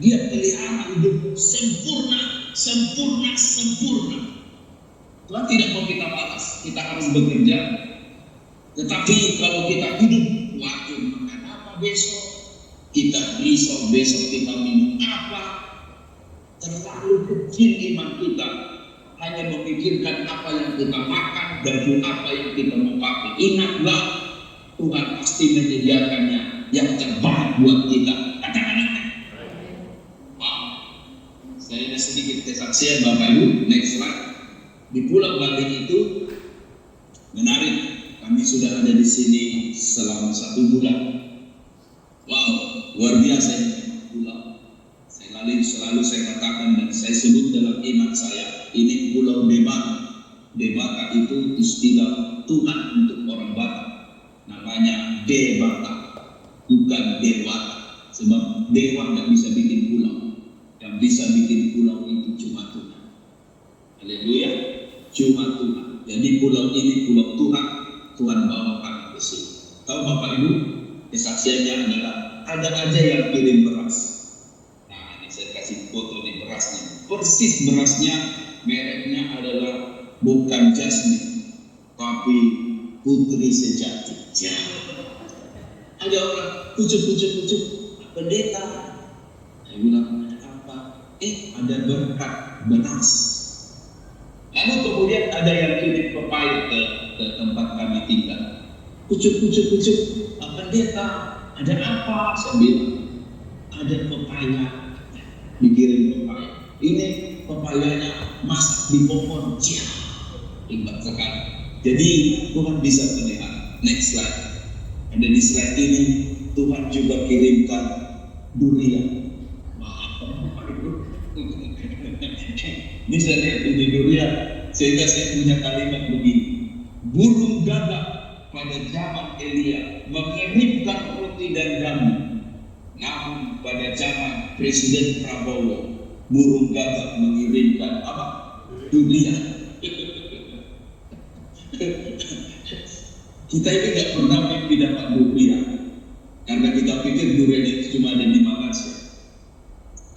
Dia pelihara hidup sempurna. Tuhan tidak mau kita malas. Kita harus bekerja. Tetapi kalau kita hidup, waktu makan apa besok? Kita risau besok kita minum apa? Terlalu kecil iman kita. Hanya memikirkan apa yang kita makan, baju apa yang kita mau pakai. Ingatlah Tuhan pasti menyediakannya yang terbaik buat kita. Katakan amin. Wow. Saya ada sedikit kesaksian Bapak Ibu. Next slide. Di Pulau Bali itu menarik. Kami sudah ada di sini selama 1 bulan. Wow, luar biasa ini pulau. Selalu saya katakan dan saya sebut dalam iman saya, ini Pulau Debata. Debata itu istilah Tuhan untuk orang Batak. Namanya Debata, bukan Dewata. Sebab dewa nggak bisa bikin pulau. Yang bisa bikin pulau itu cuma Tuhan. Haleluya, cuma Tuhan. Jadi pulau ini pulau Tuhan. Tuhan bawa kami ke sini. Tahu Bapak Ibu, kesaksiannya adalah ada aja yang kirim beras. Nah, ini saya kasih foto di berasnya. Persis berasnya, mereknya adalah bukan Jasmine, tapi Putri Sejati. Ya. Ada orang pucuk, pendeta. Saya bilang, ada apa? Ada berkat beras. Lalu kemudian ada yang kirim pepaya ke tempat kami tinggal. Pucuk, pendeta, ada apa? Saya bilang, ada pepaya. Dikirim pepaya. Ini pepayanya masak di pohon. Ya, hebat sekali. Jadi Tuhan bisa pelihara. Next slide. Ada di slide ini Tuhan juga kirimkan durian. Maaf, Bapak Ibu. Bisa lihat ini durian. Sehingga saya punya kalimat begini. Burung gagak pada zaman Elia mengirimkan roti dan daging. Namun pada zaman Presiden Prabowo, burung gagak mengirimkan apa? Durian. Kita ini nggak pernah mimpi dapat durian, karena kita pikir durian itu cuma ada di Makassar,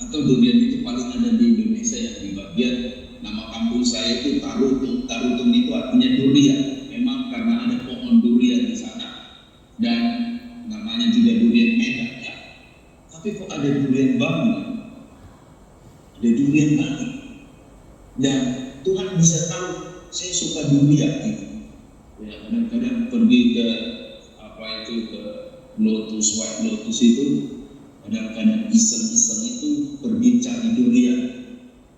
atau durian itu paling ada di Indonesia yang di bagian nama kampung saya itu Tarutung. Tarutung itu artinya durian. Memang karena ada pohon durian di sana dan namanya juga durian Medan ya. Tapi kok ada durian Bali? Ada durian Bali. Dan Tuhan bisa tahu saya suka durian gitu. Ya, kadang-kadang pergi ke ke Lotus, White Lotus itu, kadang-kadang iseng-iseng itu pergi cari durian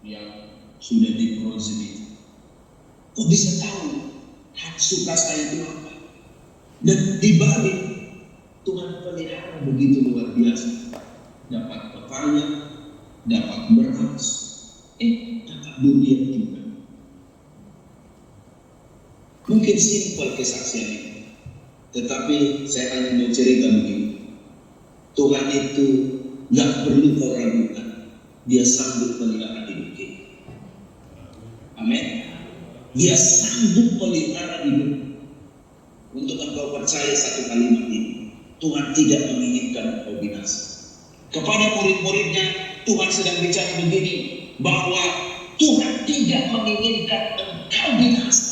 yang sudah di frozen itu. Kok bisa tahu hak suka saya itu apa? Dan di Bali Tuhan pelihara begitu luar biasa. Dapat pepaya, dapat beras, dapat durian juga. Mungkin simpel kesaksian ini, tetapi saya hanya mau cerita begini. Tuhan itu gak perlu kau ragukan, Dia sanggup pelihara hidup kita. Amin. Dia sanggup pelihara hidup. Untuk engkau percaya satu kalimat ini, Tuhan tidak menginginkan engkau binasa. Kepada murid-muridnya Tuhan sedang bicara begini, bahwa Tuhan tidak menginginkan engkau binasa.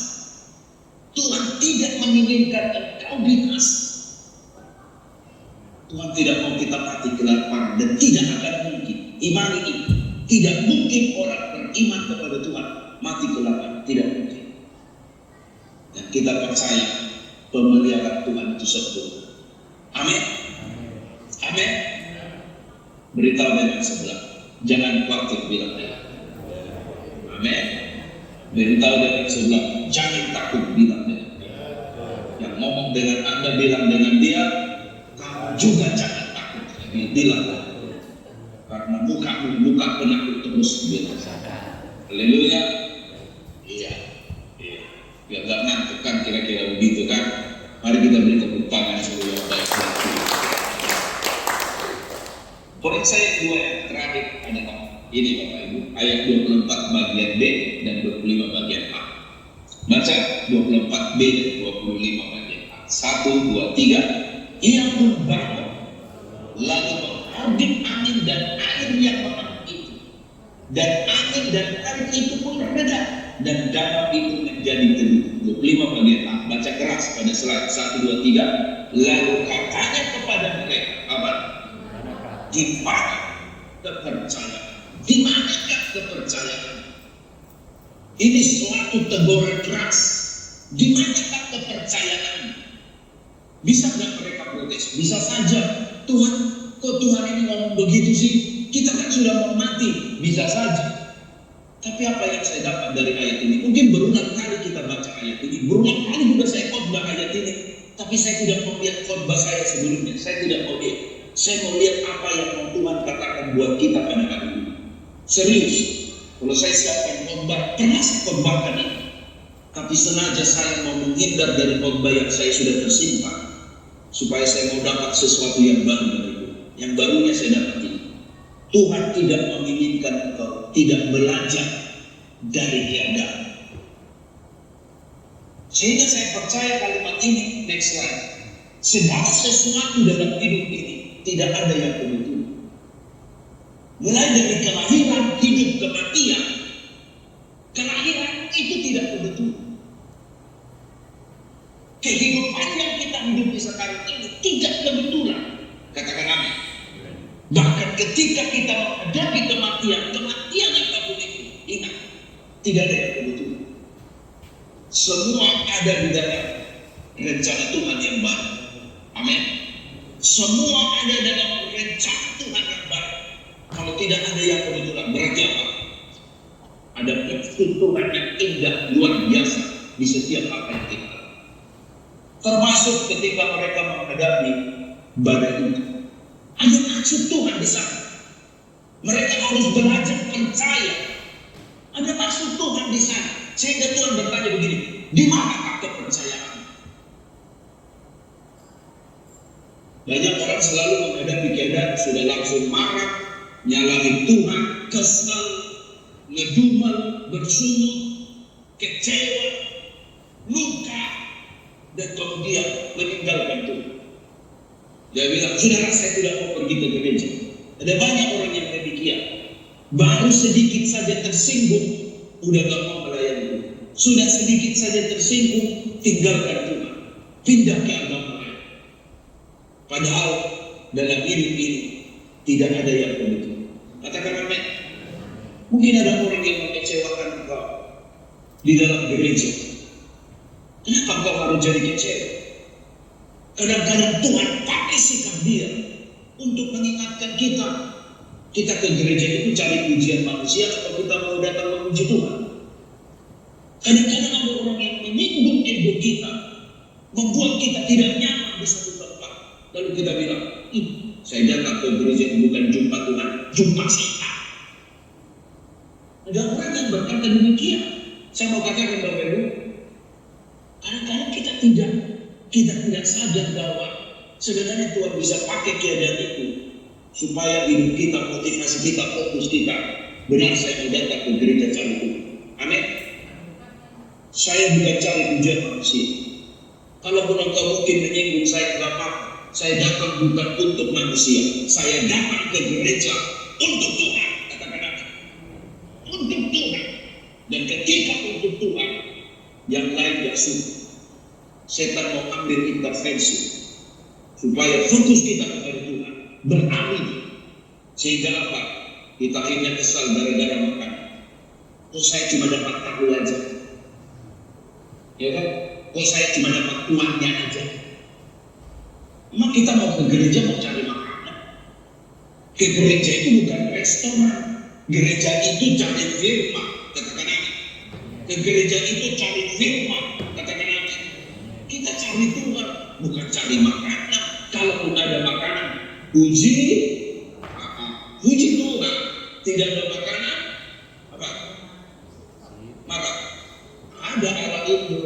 Tuhan tidak menginginkan engkau binasa. Tuhan tidak mau kita mati kelaparan, dan tidak akan mungkin. Imani ini, tidak mungkin orang beriman kepada Tuhan mati kelaparan, tidak mungkin. Dan kita percaya pemeliharaan Tuhan itu sempurna. Amin. Amin. Beritahu dengan sebelah, jangan khawatir, bilang dia. Amin. Beritahu dengan sebelah, jangan takut, bilang dia. Yang ngomong dengan Anda, bilang dengan dia, kamu juga jangan takut, bilang dia. Karena muka penakut terus, bilang. Haleluya. Iya. Biar gak ngantuk kan, kira-kira begitu kan. Mari kita beri tepuk tangan seluruh yang baik. Poin saya dua yang terakhir adalah ini Bapak Ibu, ayat 24 bagian B dan 25 bagian A. Baca 24B dan 25 bagian A. 1, 2, 3. Ia membangun, lalu mengaudit angin dan air yang mengalir itu. Dan angin dan air itu pun reda, dan danau itu menjadi teduh. 25 bagian A. Baca keras pada slide 1, 2, 3. Lalu katanya kepada mereka, apa? Di mana kepercayaan? Di manakah kepercayaan? Ini suatu teguran keras. Di manakah kepercayaan? Bisa nggak mereka protes? Bisa saja. Tuhan, kok Tuhan ini ngomong begitu sih? Kita kan sudah mau mati. Bisa saja. Tapi apa yang saya dapat dari ayat ini? Mungkin berulang kali kita baca ayat ini. Berulang kali juga saya khotbah ayat ini. Tapi saya tidak mau lihat khotbah saya sebelumnya. Saya tidak mau lihat. Saya mau lihat apa yang mau Tuhan katakan buat kita pada hari ini. Serius. Kalau saya siapkan khotbah, pernah saya khotbahkan ini. Tapi sengaja saya mau menghindar dari khotbah yang saya sudah tersimpan. Supaya saya mau dapat sesuatu yang baru dari Tuhan. Yang barunya saya dapat ini. Tuhan tidak menginginkan engkau tidak belajar dari keadaan. Sehingga saya percaya kalimat ini, next slide. Segala sesuatu dalam hidup ini tidak ada yang kebetulan. Mulai dari kelahiran, hidup, kematian. Kelahiran itu tidak kebetulan. Kehidupan yang kita hidupi sekarang ini tidak kebetulan. Katakan amin. Bahkan ketika kita menghadapi kematian apapun itu, ingat, tidak ada yang kebetulan. Semua ada di dalam rencana Tuhan yang baru. Amin. Semua ada dalam rencana Tuhan yang baru. Kalau tidak ada yang kebetulan, berarti apa? Ada maksud Tuhan yang indah, luar biasa di setiap apa yang kita lakukan. Termasuk ketika mereka menghadapi badai itu. Ada maksud Tuhan di sana. Mereka harus belajar percaya. Ada maksud Tuhan di sana. Sehingga Tuhan bertanya begini, di manakah kepercayaan? Banyak orang selalu menghadapi keadaan sudah langsung marah, nyalahin Tuhan, kesal, ngedumel, bersungut, kecewa, luka, dan kemudian meninggalkan Tuhan. Dia bilang, saudara, saya tidak mau pergi ke gereja. Ada banyak orang yang demikian. Baru sedikit saja tersinggung, udah gak mau melayani Tuhan. Sudah sedikit saja tersinggung, tinggalkan Tuhan. Pindah ke agama lain. Padahal dalam hidup ini tidak ada yang begitu. Katakan amin. Mungkin ada orang yang mengecewakan engkau di dalam gereja. Kenapa engkau harus jadi kecewa? Kadang-kadang Tuhan pakai sikap dia untuk mengingatkan kita. Kita ke gereja itu cari pujian manusia atau kita mau datang memuji Tuhan? Kadang-kadang ada orang yang menyinggung ego kita, membuat kita tidak nyaman di satu tempat. Lalu kita bilang, saya datang ke gereja bukan jumpa Tuhan, jumpa setan. Ada orang yang berkata demikian. Saya mau katakan Bapak Ibu, kadang-kadang kita tidak sadar bahwa sebenarnya Tuhan bisa pakai keadaan itu supaya hidup kita, motivasi kita, fokus kita. Benar, saya mau datang ke gereja cari Tuhan. Amin. Saya bukan cari pujian manusia. Kalaupun engkau mungkin menyinggung saya, tidak apa. Saya datang bukan untuk manusia. Saya datang ke gereja untuk Tuhan. Katakan apa? Untuk Tuhan. Dan ketika untuk Tuhan, yang lain tidak suka. Setan mau ambil intervensi supaya fokus kita kepada Tuhan, beralih. Sehingga apa? Kita akhirnya kesal gara-gara makan. Oh, saya cuma dapat tahu aja. Ya kan? Oh, saya cuma dapat uangnya aja. Emang kita mau ke gereja mau cari makanan? Ke gereja itu bukan restoran. Gereja itu cari firman. Katakan amin. Ke gereja itu cari firman. Katakan amin. Kita cari Tuhan, bukan cari makanan. Kalaupun ada makanan, puji Tuhan. Tidak ada makanan, apa? Maka ada Allah itu.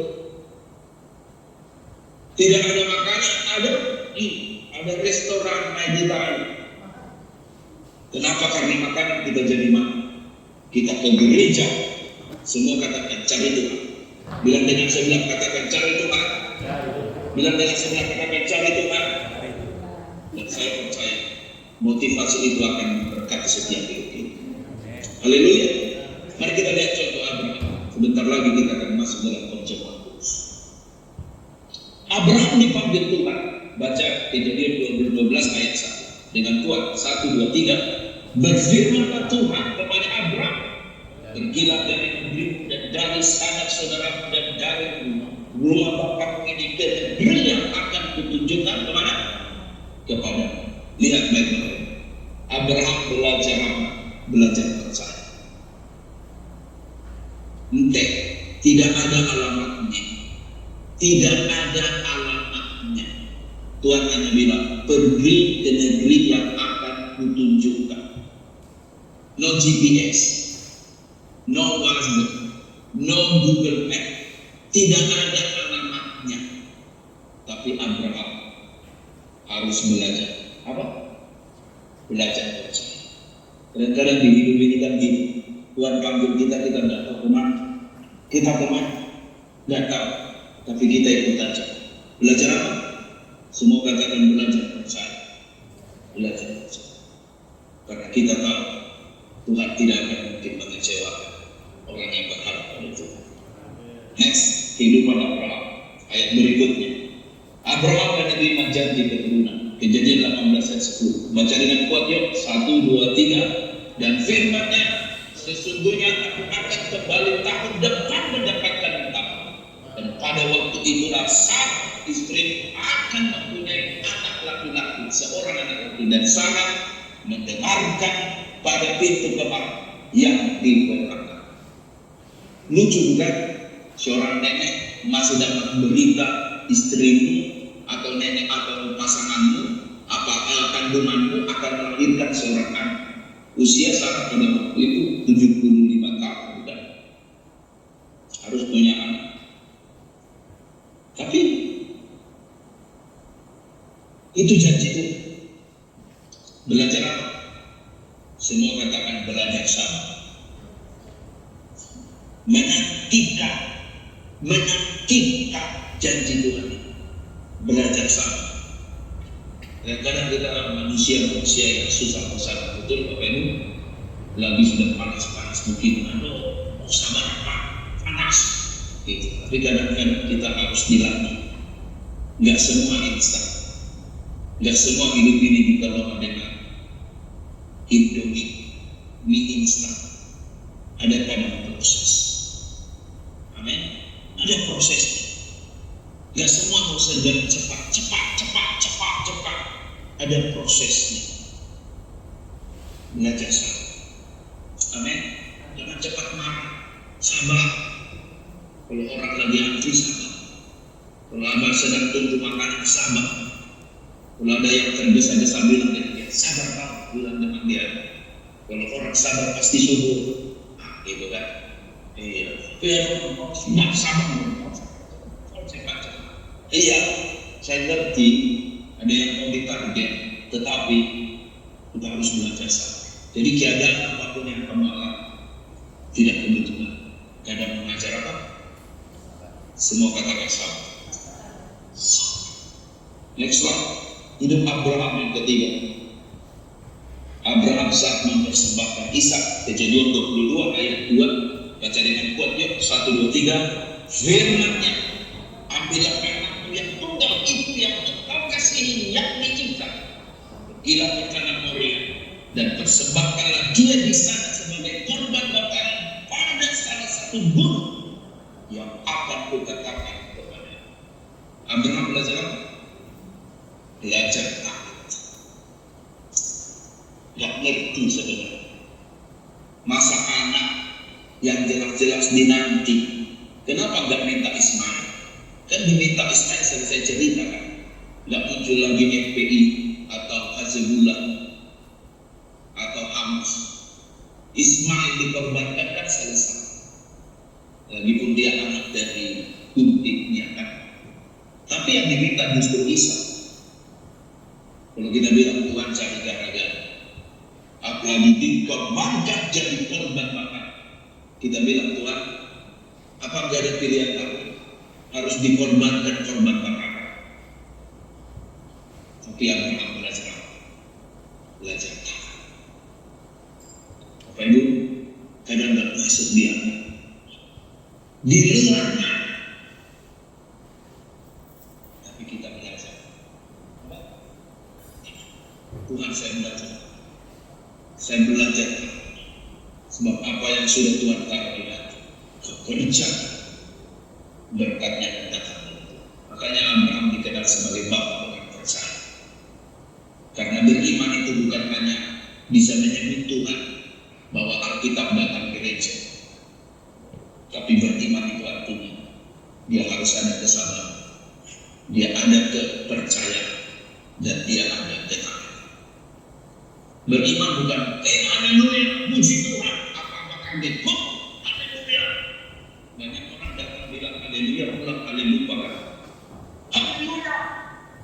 Tidak ada makanan, ada restoran Mediterranean. Kenapa? Karena makanan kita jadi makan. Kita ke gereja, semua katakan cari Tuhan. Bilang dengan sebelah, katakan cari Tuhan. Bilang dengan sebelah, katakan cari Tuhan. Dan saya percaya motivasi itu akan berkati setiap hidup kita. Haleluya. Mari kita lihat contoh Abraham. Sebentar lagi kita akan masuk dalam konsep waktu. Abraham dipanggil Tuhan. Baca Kejadian 12 ayat 1 dengan Tuhan 1, 2, 3. Berfirmanlah Tuhan kepada Abraham, pergilah dari negerimu dan dari sanak saudaramu dan dari rumah bapakmu ini ke negeri yang akan kutunjukkan tidak ada alamatnya. Tuhan hanya bilang, pergi ke negeri yang akan kutunjukkan. No GPS, no WhatsApp, no Google Map, tidak ada alamatnya. Tapi Abraham harus belajar. Apa? Belajar percaya. Kadang-kadang di hidup ini kan gini, Tuhan panggil kita tidak tahu kemana. Kita kemana? Tidak tahu. Tapi kita ikut aja. Belajar apa? Semua katakan belajar percaya. Belajar percaya. Karena kita tahu Tuhan tidak akan mungkin mengecewakan orang yang berharap pada Tuhan. Next, kehidupan Abraham. Ayat berikutnya. Abraham dan menerima janji keturunan. Kejadian 18 ayat 10. Baca dengan kuat yuk. 1, 2, 3. Dan firman-Nya, sesungguhnya aku akan kembali tahun depan mendapatkan tahun. Dan pada waktu itulah Sarah istri akan mempunyai anak laki-laki, seorang anak laki, dan Sarah mendengarkan pada pintu kamar yang dibukakan. Lucu bukan? Seorang nenek masih dapat berita istrimu atau nenek atau pasanganmu apa kandunganmu akan melahirkan seorang anak. Usia Sarah pada waktu itu 75 tahun dan harus punya anak. Tapi itu janji itu. Belajar apa? Semua katakan belajar sabar. Menantikan janji Tuhan. Belajar sabar. Kadang-kadang kita manusia yang susah betul Bapak Ibu. Lagi sudah panas mungkin, aduh mau sabar apa? Panas. Gitu. Tapi kadang-kadang kita harus dilatih. Gak semua instan. Gak semua hidup ini dikelola dengan Indomie, mie instan. Ada kadang proses. Amin. Ada prosesnya. Gak semua harus serba cepat. Ada prosesnya. Belajar sabar. Amin. Jangan cepat marah. Sabar. Kalau orang lagi antri sabar. Kalau abang sedang tunggu makanan sabar. Kalau ada yang tergesa-gesa bilang dia sabar kau, bilang dengan dia. Kalau orang sabar pasti subur. Gitu kan? Iya. Tidak sabar. Iya, saya ngerti ada yang mau ditarget, tetapi kita harus belajar sabar. Jadi keadaan apapun yang kamu alami tidak kebetulan. Kadang mengajar apa? Semua katakan sabar. Next slide. Hidup Abraham yang ketiga. Abraham saat mempersembahkan Ishak. Kejadian 22 ayat 2. Baca dengan kuat yuk. 1, 2, 3. Firman-Nya, ambillah anakmu yang tunggal itu yang engkau kasihi, yakni Ishak, pergilah ke tanah Moria dan persembahkanlah dia di sana sebagai korban bakaran pada salah satu gunung yang akan kukatakan kepada. Abraham belajar apa? Belajar takut. Gak ngerti sebenarnya. Masa anak yang jelas-jelas dinanti, kenapa gak minta Ismail? Kan diminta Ismail selesai cerita kan. Gak muncul lagi FPI atau Hezbollah atau Hamas. Ismail dikorbankan kan selesai. Lagipun dia anak dari kuntiknya kan. Tapi yang diminta justru Ishak. Kalau kita bilang Tuhan cari gara-gara, apalagi dikorbankan jadi korban makan, kita bilang Tuhan, apa nggak ada pilihan lain? Harus dikorbankan korban makan. Tapi Abraham belajar tahan. Bapak Ibu, kadang nggak masuk dia di luar, tapi kita belajar. Tuhan, saya belajar sebab apa yang sudah Tuhan taruh di hati, kerja berkatnya dan datang. Makanya Abraham dikenal sebagai bapak orang percaya. Karena beriman itu bukan hanya bisa menyebut Tuhan bahwa Alkitab datang gereja, tapi beriman itu artinya dia harus ada kesabaran. dan dia ada tetap. Beriman bukan haleluya, puji Tuhan, apa-apa kaget, haleluya. Banyak orang datang bilang haleluya, pulang haleluya kan? Haleluya.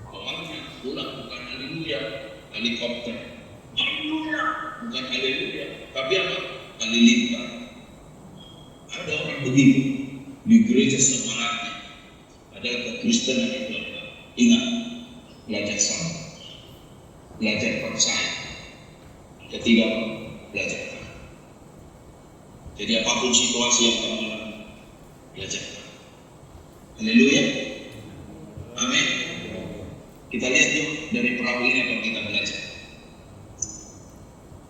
Awalnya pulang bukan haleluya, helikopter. Haleluya, bukan haleluya, tapi apa? Halilintar. Ada orang begitu di gereja semangatnya, padahal kekristenan itu adalah ingat, belajar sama, belajar percaya. Ketiga, belajar. Jadi apapun situasi yang kamu alami, belajar. Haleluya. Amin. Kita lihat yuk dari perahu ini apa kita belajar.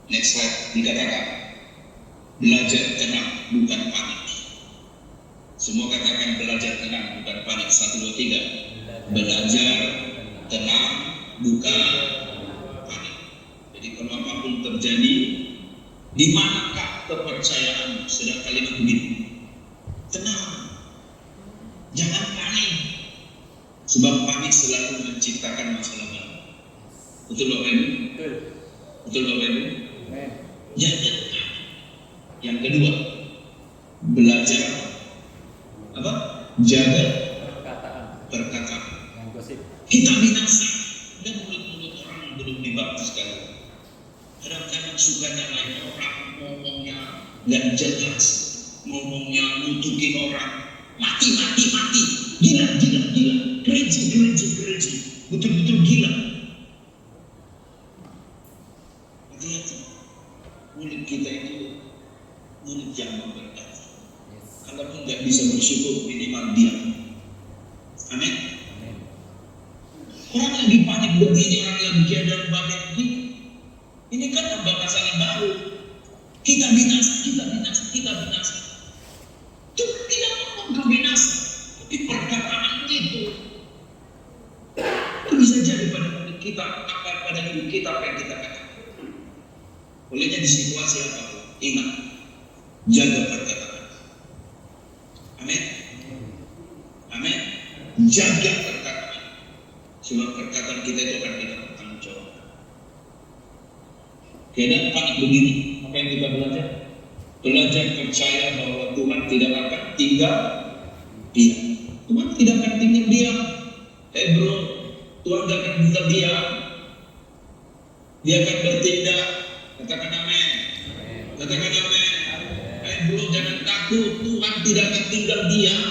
Next slide, dikatakan belajar tenang bukan panik. Semua katakan belajar tenang bukan panik. 1, 2, 3. Belajar tenang bukan panik. Jadi kalau apapun terjadi, di manakah kepercayaanmu? Sedang kalimat begini, tenang, jangan panik, sebab panik selalu menciptakan masalah baru. Betul Bapak Ibu? Betul Bapak Ibu? Jangan panik. Yang kedua, belajar apa? Jaga perkataan. Kita binasa dan mulut-mulut orang yang belum dibaptis sekali. Kadang-kadang sukanya lain orang ngomongnya nggak jelas, ngomongnya nutukin orang, mati, gila, gereji, betul-betul gila. Hati-hati, mulut kita itu mulut yang memberkati. Kalaupun nggak bisa bersyukur, minimal diam. Amin. Orang lagi panik begini, orang lagi keadaan babak begini. Ini kan tambah masalah baru. Kita binasa. Tuhan tidak ngomong ke binasa, tapi perkataan itu bisa jadi pada hidup kita, pada hidup kita apa yang kita katakan. Olehnya di situasi apapun, ingat, jaga perkataan. Amin. Amin. Jaga perkataan. Sebab perkataan kita itu akan kita bertanggung jawab. Keadaan panik begini, apa yang kita belajar? Belajar percaya bahwa Tuhan tidak akan tinggal diam. Tuhan tidak akan tinggal diam. Bro, Tuhan tidak akan tinggal diam. Dia akan bertindak. Katakan amin. Katakan amin. Bro, jangan takut. Tuhan tidak akan tinggal diam.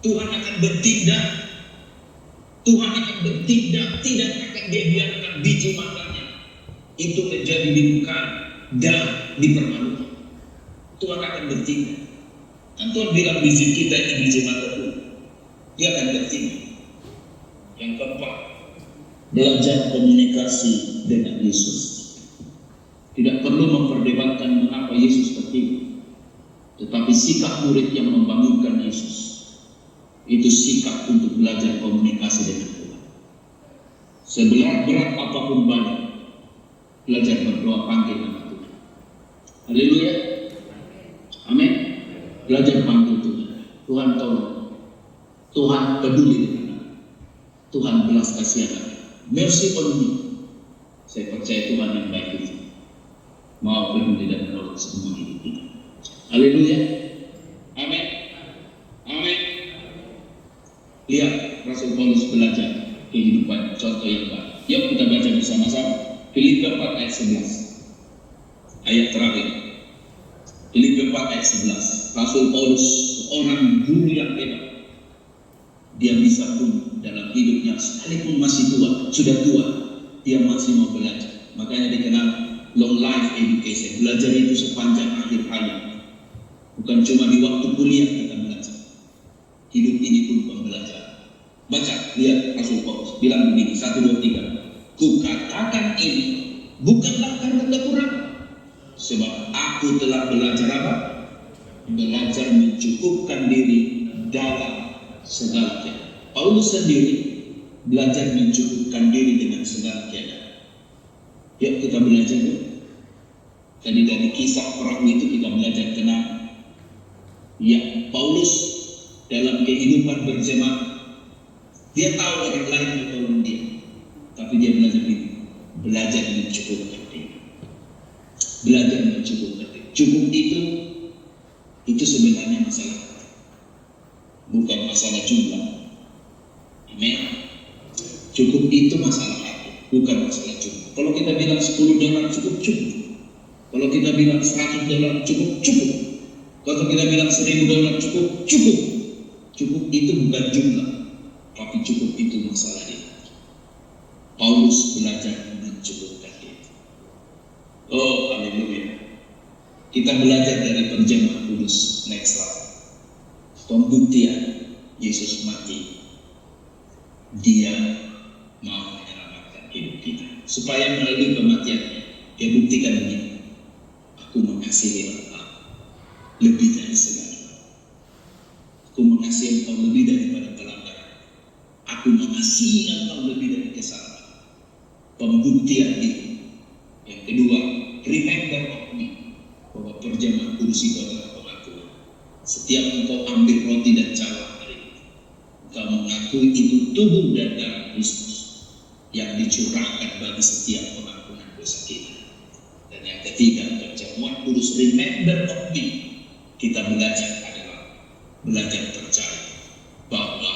Tuhan akan bertindak. Tidak akan dia biarkan biji matanya itu menjadi dibuka dan dipermalukan. Tuhan akan bertindak. Kan Tuhan bilang biji kita ini biji mata Tuhan. Dia akan bertindak. Yang keempat, belajar komunikasi dengan Yesus. Tidak perlu memperdebatkan mengapa Yesus tertidur, tetapi sikap murid yang membangunkan Yesus itu sikap untuk belajar komunikasi dengan Tuhan. Seberat apapun badai, belajar berdoa panggil nama Tuhan. Haleluya. Amin. Belajar panggil Tuhan. Tuhan tolong. Tuhan peduli dengan aku. Tuhan belas kasihan aku. Mercy on me. Saya percaya Tuhan yang baik itu mau peduli dan menolong semua hidup kita. Haleluya. Amin. Amin. Lihat Rasul Paulus belajar kehidupan contoh yang baik. Yuk kita baca bersama-sama Filipi 4 ayat 11. Ayat terakhir. Filipi 4 ayat 11. Rasul Paulus seorang guru yang hebat. Dia bisa pun dalam hidupnya sekalipun masih tua, sudah tua, dia masih mau belajar. Makanya dikenal long life education. Belajar itu sepanjang akhir hayat. Bukan cuma di waktu kuliah kita belajar. Hidup ini pun pembelajaran. Baca, lihat Rasul Paulus bilang begini, 1, 2, 3. Kukatakan ini bukanlah karena kekurangan, sebab aku telah belajar apa? Belajar mencukupkan diri dalam segala keadaan. Paulus sendiri belajar mencukupkan diri dengan segala keadaan. Yuk kita belajar dulu. Tadi dari kisah perahu itu kita belajar tenang. Ya, Paulus dalam kehidupan berjemaat, dia tahu orang lain menolong dia. dia belajar ini, belajar mencukupkan diri. Belajar mencukupkan diri. Cukup itu sebenarnya masalah, bukan masalah jumlah. Amin. Cukup itu masalah hati, bukan masalah jumlah. Kalau kita bilang $10 cukup. Kalau kita bilang $100 cukup. Kalau kita bilang $1.000 cukup. Cukup itu bukan jumlah, tapi cukup itu masalah dia. Paulus belajar mencukupkan diri. Oh, haleluya. Kita belajar dari perjamuan kudus. Next slide. Pembuktian Yesus mati. Dia mau menyelamatkan hidup kita. Supaya melalui kematiannya, dia buktikan begini. Aku mengasihi engkau lebih dari segala. Aku mengasihi engkau lebih daripada pelanggaran. Aku mengasihi engkau lebih dari kesalahan. Pembuktian itu. Yang kedua, remember of me. Bahwa perjamuan kudus itu adalah pengakuan. Setiap engkau ambil roti dan cawan hari ini, engkau mengakui itu tubuh dan darah Kristus yang dicurahkan bagi setiap pengampunan dosa kita. Dan yang ketiga, perjamuan kudus remember of me. Kita belajar percaya bahwa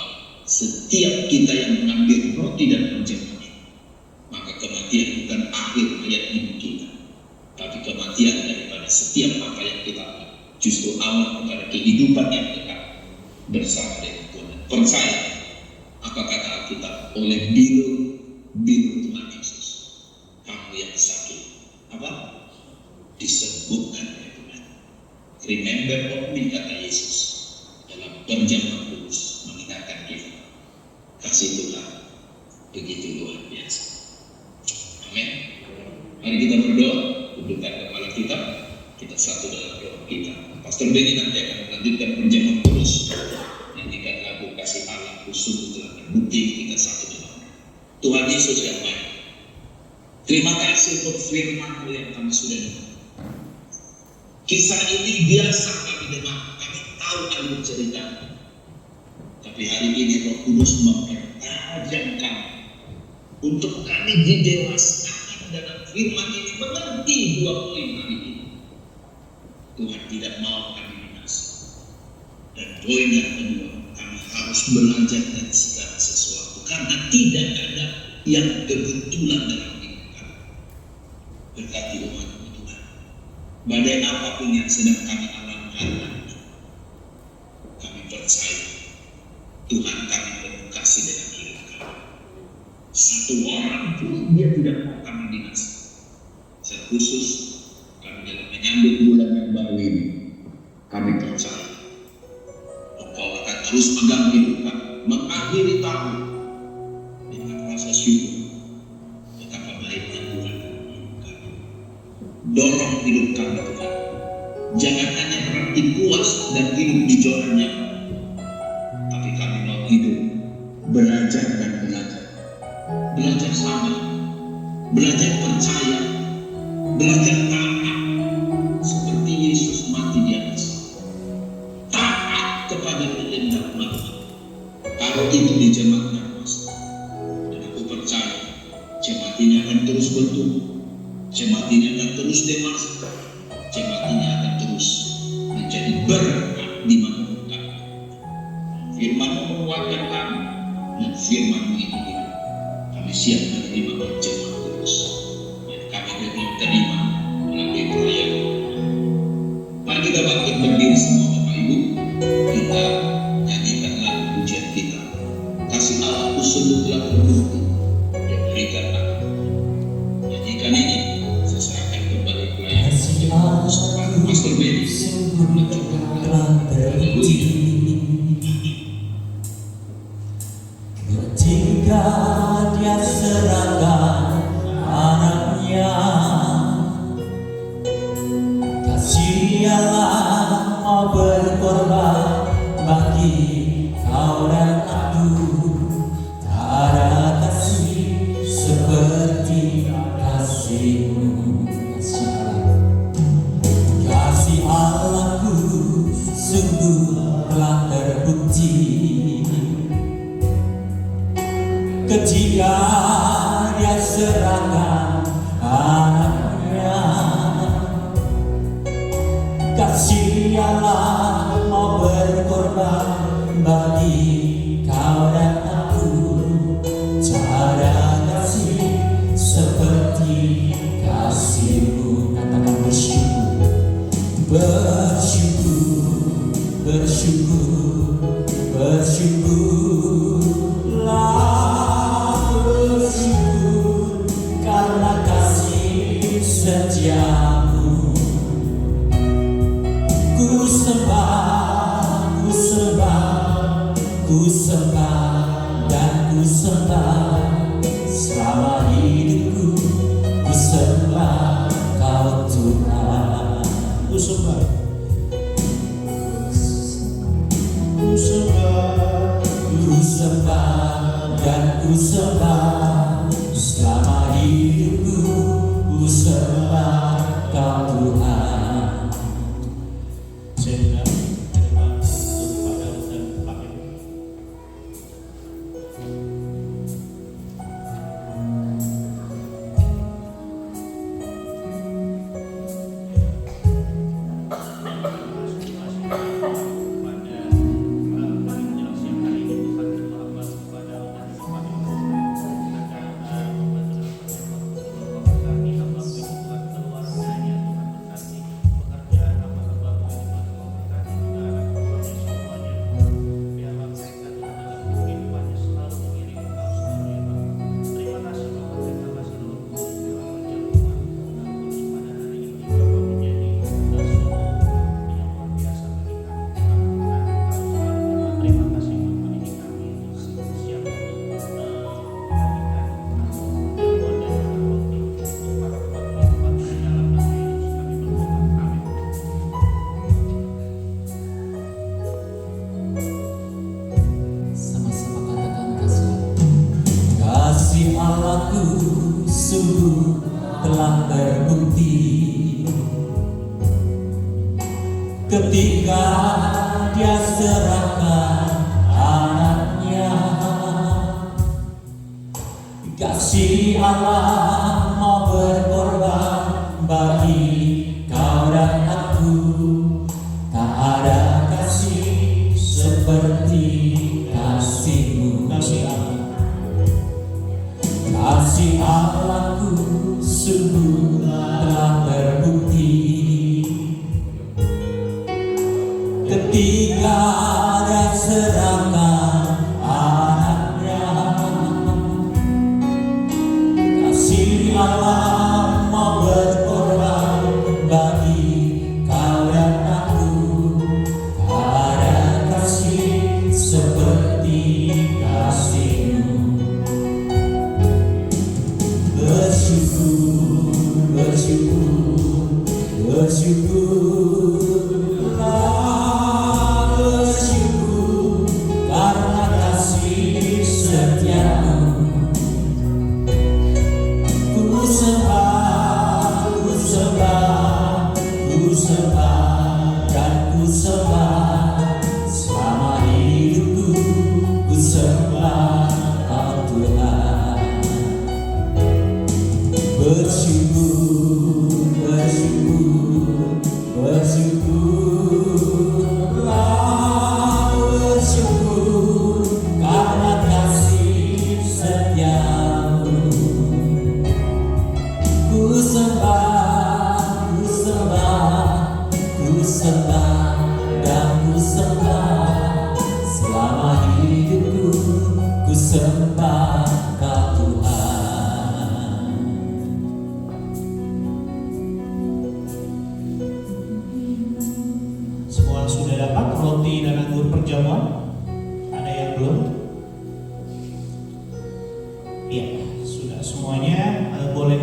setiap kita yang mengambil roti dan perjamuan ini, maka kematian bukan akhir hayat hidup kita, tapi kematian daripada setiap apa yang kita lakukan justru awal kepada kehidupan yang kekal bersama dengan Tuhan. Percaya apa kata Alkitab, oleh biru Tuhan Yesus kamu yang sakit apa disembuhkan oleh Tuhan. Remember of me, kata Yesus dalam perjamuan kudus, mengingatkan kita kasih Tuhan begitu luar biasa. Amin. Mari kita berdoa, tundukkan kepala kita satu dalam doa kita. Pastor Benny nanti akan melanjutkan perjamuan kudus. Nyanyikan lagu kasih Allah sungguh telah terbukti. Kita satu dalam Tuhan Yesus yang baik. Terima kasih untuk firman-Mu yang kami sudah dengar. Kisah ini biasa kami dengar, kami tahu alur cerita. Tapi hari ini Roh Kudus mempertajam kami untuk kami didewaskan dalam firman ini, mengerti dua poin hari ini. Tuhan tidak mau kami binasa. Dan poin yang kedua, kami harus belajar dari segala sesuatu, karena tidak ada yang kebetulan dalam hidup kami. Berkati umat Tuhan. Badai apapun yang sedang kami alami hari ini, kami percaya Tuhan kami penuh kasih dengan hidup kami. Satu orang pun dia tidak mau kami binasa. Secara khusus kami dalam menyambut bulan yang baru ini, kami percaya Engkau akan terus pegang hidup kami, mengakhiri tahun dengan rasa syukur betapa baiknya Tuhan dalam hidup kami. Dorong hidup kami Tuhan, jangan hanya berarti puas dan hidup di zona nyaman, tapi kami mau hidup belajar dan belajar sabar, belajar percaya, belajar taat seperti Yesus mati di atas taat kepada kehendak Bapa. Kalau itu di jemaat Nafas, dan aku percaya jemaat ini akan terus bertumbuh, jemaat ini akan terus dewasa, jemaat ini akan terus menjadi berkat di mana-mana kami. Firman-Mu menguatkan kami, dan firman-Mu itu hidup. Kami siap menerima perjamuan kudus yang kami terima melalui perayaan. Mari kita bangkit berdiri semua Bapak Ibu. Kita nyanyikan lagu pujian kita. Kasih Allah sungguh telah terbukti, yang berikan aku. Nyanyikan ini, saya serahkan kembali perayaan. Pastor Benny telah terbukti ketika Dia serahkan Dia serahkan anaknya. Kasih Allah mau berkorban bagi kau dan aku. Cara kasih seperti kasih-Mu. Katakan bersyukur, bersyukur, bersyukur, bersyukurlah, bersyukur karena kasih setiamu. Ku sembah, ku sembah, ku sembah dan ku sembah selama hidupku. Ku sembah Kau Tuhan. Ku sembah, ku sembah, ku sembah dan ku sembah selama hidupku. Ku sembah Kau Tuhan. Saya terima untuk Pak Daud dan Pak Ibu. Sama-sama katakan kasih. Kasih Allahku sungguh telah terbukti ketika Dia serahkan anaknya. Kasih Allah mau berkorban bagi kau dan aku. Tak ada kasih seperti kasih-Mu. Kasih Allah, kasih Allahku sungguh telah terbukti ketika Dia serahkan anaknya. Kasih Allah mau berkorban bagi kau dan aku. Tak ada kasih seperti kasih-Mu. Bersyukur, bersyukur, bersyukurlah, bersyukur karena kasih setiamu. Ku sembah, ku sembah, ku sembah dan ku sembah selama hidupku. Ku sembah Kau Tuhan. Bersyukur, bersyukur, bersyukurlah, bersyukur karena kasih setiamu. Ku sembah, ku sembah, ku sembah dan ku sembah selama hidupku. Ku sembah Kau Tuhan. Semua sudah dapat roti dan anggur perjamuan? Ada yang belum? Iya, sudah semuanya. Boleh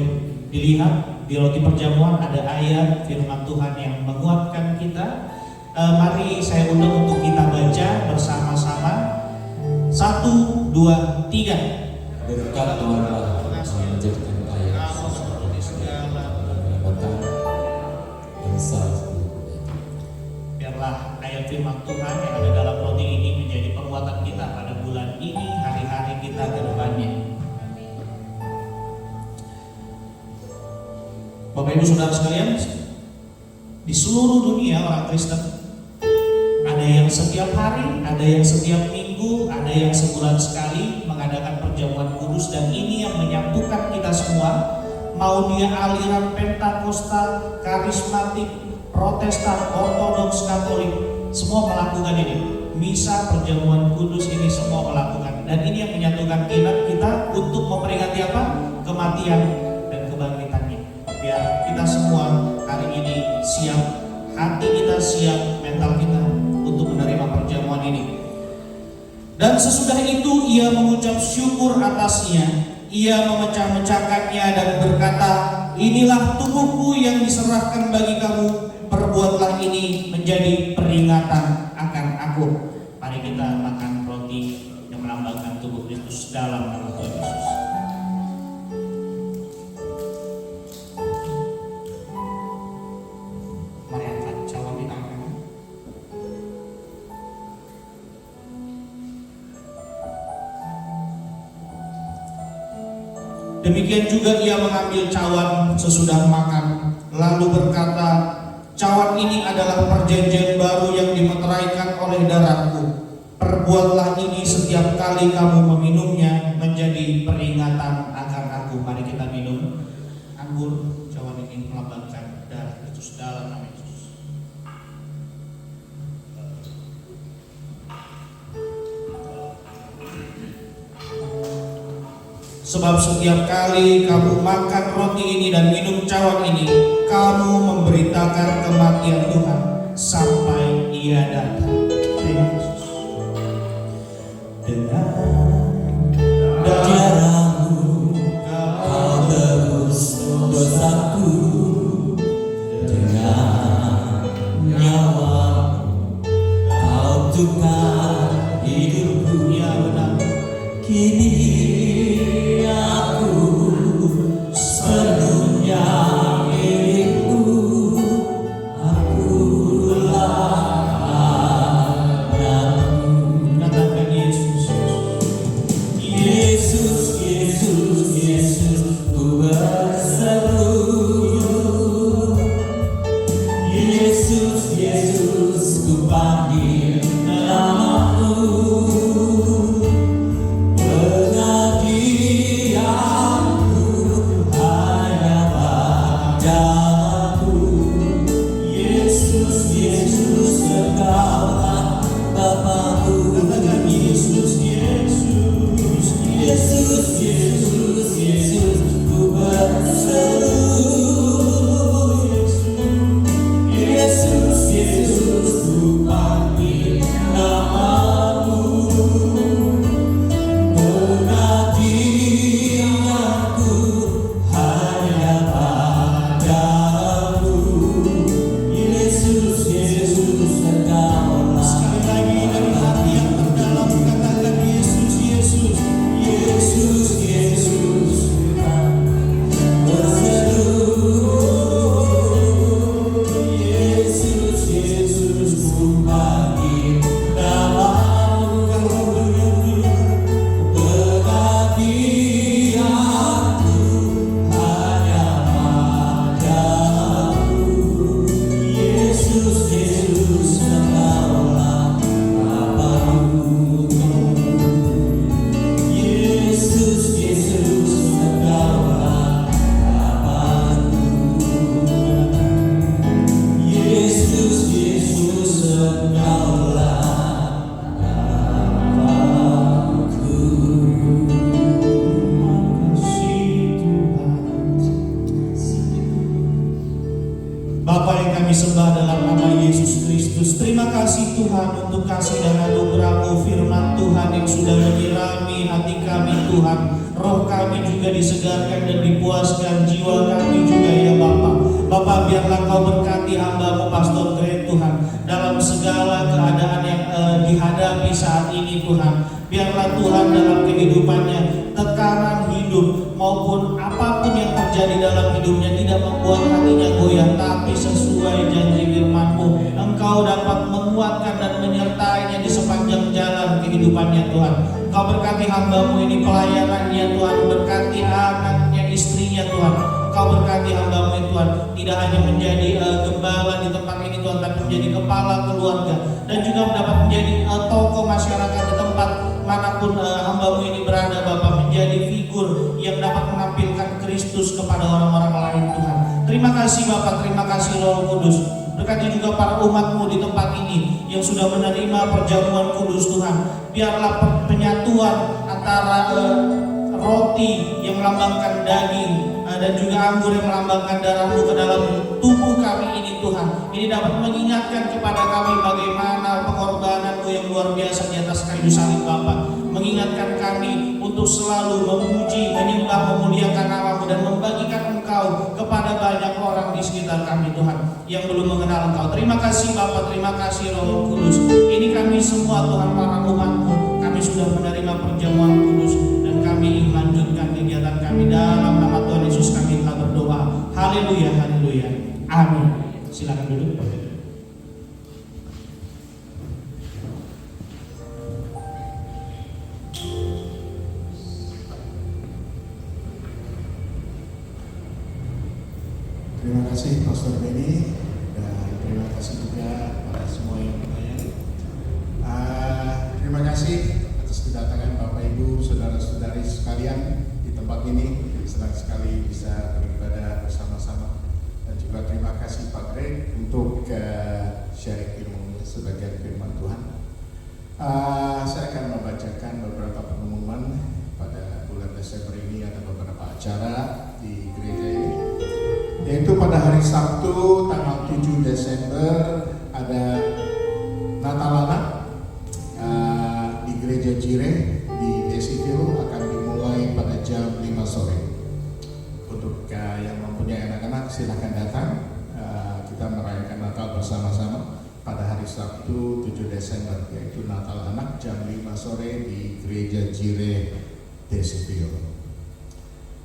dilihat di roti perjamuan ada ayat firman Tuhan yang menguatkan kita. Mari saya undang untuk kita baca bersama-sama. 1, 2, 3. Berkat Tuhan Allah menjadikan kaya pendapatan bangsa. Biarlah ayat firman Tuhan yang ada dalam roti ini menjadi penguatan kita pada bulan ini, hari-hari kita ke depannya. Bapak Ibu Saudara sekalian, di seluruh dunia orang Kristen ada yang setiap hari, ada yang setiap minggu, ada yang sebulan sekali mengadakan perjamuan kudus, dan ini yang menyatukan kita semua. Mau dia aliran Pentakosta, karismatik, Protestan, Ortodoks, Katolik, semua melakukan ini. Misa perjamuan kudus ini semua melakukan, dan ini yang menyatukan kita untuk memperingati apa? Kematian dan kebangkitannya. Biar kita semua hari ini siap, hati kita siap, mental kita untuk menerima perjamuan ini. Dan sesudah itu ia mengucap syukur atasnya, ia memecah-mecahkannya dan berkata, inilah tubuhku yang diserahkan bagi kamu, perbuatlah ini menjadi peringatan akan aku. Mari kita makan roti yang melambangkan tubuh Kristus dalam nama Tuhan Yesus. Mari angkat cawan di tangan kanan. Demikian juga ia mengambil cawan sesudah makan, lalu berkata, cawan ini adalah perjanjian baru yang dimeteraikan oleh darahku. Perbuatlah ini setiap kali kamu meminumnya menjadi peringatan akan aku. Mari kita minum anggur. Cawan ini melambangkan darah Kristus dalam nama Yesus. Sebab setiap kali kamu makan roti ini dan minum cawan ini, kamu memberitakan kematian Tuhan sampai Ia datang. Terima kasih. Dengan darahmu kau tebus dosaku, dengan nyawamu kau tukar hidupku. Ya benar. Kini aku sepenuhnya milikmu, akulah anakmu. Katakan Yesus. Yesus, Yesus, Yesus, ku berseru. Yesus, Yesus, ku panggil namamu. Bapa yang kami sembah dalam nama Yesus Kristus, terima kasih Tuhan untuk kasih dan anugerah-Mu, firman Tuhan yang sudah menyirami hati kami Tuhan. Roh kami juga disegarkan dan dipuaskan, jiwa kami juga ya Bapa. Bapa, biarlah Kau berkati hamba-Mu Pastor Grant Tuhan dalam segala keadaan yang dihadapi saat ini Tuhan. Biarlah Tuhan dalam kehidupannya, tekanan hidup maupun apapun yang terjadi dalam hidupnya tidak membuat hatinya goyah, tapi sesuai janji firman-Mu, Engkau dapat menguatkan dan menyertainya di sepanjang jalan kehidupannya Tuhan. Engkau berkati hamba-Mu ini pelayanannya Tuhan, berkati anaknya, istrinya Tuhan. Engkau berkati hamba-Mu Tuhan, tidak hanya menjadi gembala di tempat ini Tuhan, tapi menjadi kepala keluarga dan juga dapat menjadi tokoh masyarakat di tempat manapun hamba-Mu ini berada Bapa, menjadi figur yang dapat menampilkan Kristus kepada orang-orang lain Tuhan. Terima kasih Bapa, terima kasih Roh Kudus. Berkati juga para umat-Mu di tempat ini yang sudah menerima perjamuan kudus Tuhan. Biarlah penyatuan antara roti yang melambangkan daging dan juga anggur yang melambangkan darah-Mu ke dalam tubuh kami ini Tuhan. Ini dapat mengingatkan kepada kami bagaimana pengorbanan-Mu yang luar biasa di atas kayu salib Bapa. Mengingatkan kami untuk selalu memuji, menyembah, memuliakan nama-Mu dan membagikan Engkau kepada banyak orang di sekitar kami Tuhan yang belum mengenal Engkau. Terima kasih Bapa, terima kasih Roh Kudus. Ini kami semua Tuhan, para umat-Mu, kami sudah menerima perjamuan kudus dan kami ingin melanjutkan kegiatan kami. Dalam nama Tuhan Yesus kami telah berdoa. Haleluya, haleluya, amin. Silakan duduk. Terima kasih Pastor Benny dan terima kasih juga pada semua yang bertanya. Terima kasih atas kedatangan Bapak Ibu, saudara-saudari sekalian di tempat ini. Senang sekali bisa beribadah bersama-sama. Dan juga terima kasih Pak Greg untuk sharing firman sebagian firman Tuhan. Saya akan membacakan beberapa pengumuman pada bulan Desember ini. Ada beberapa acara di gereja ini. Yaitu pada hari Sabtu tanggal 7 Desember ada Natal Anak di Gereja Jireh di Desiville, akan dimulai pada jam 5 sore. Untuk yang mempunyai anak-anak silakan datang. Kita merayakan Natal bersama-sama pada hari Sabtu 7 Desember, yaitu Natal Anak jam 5 sore di Gereja Jireh Desiville.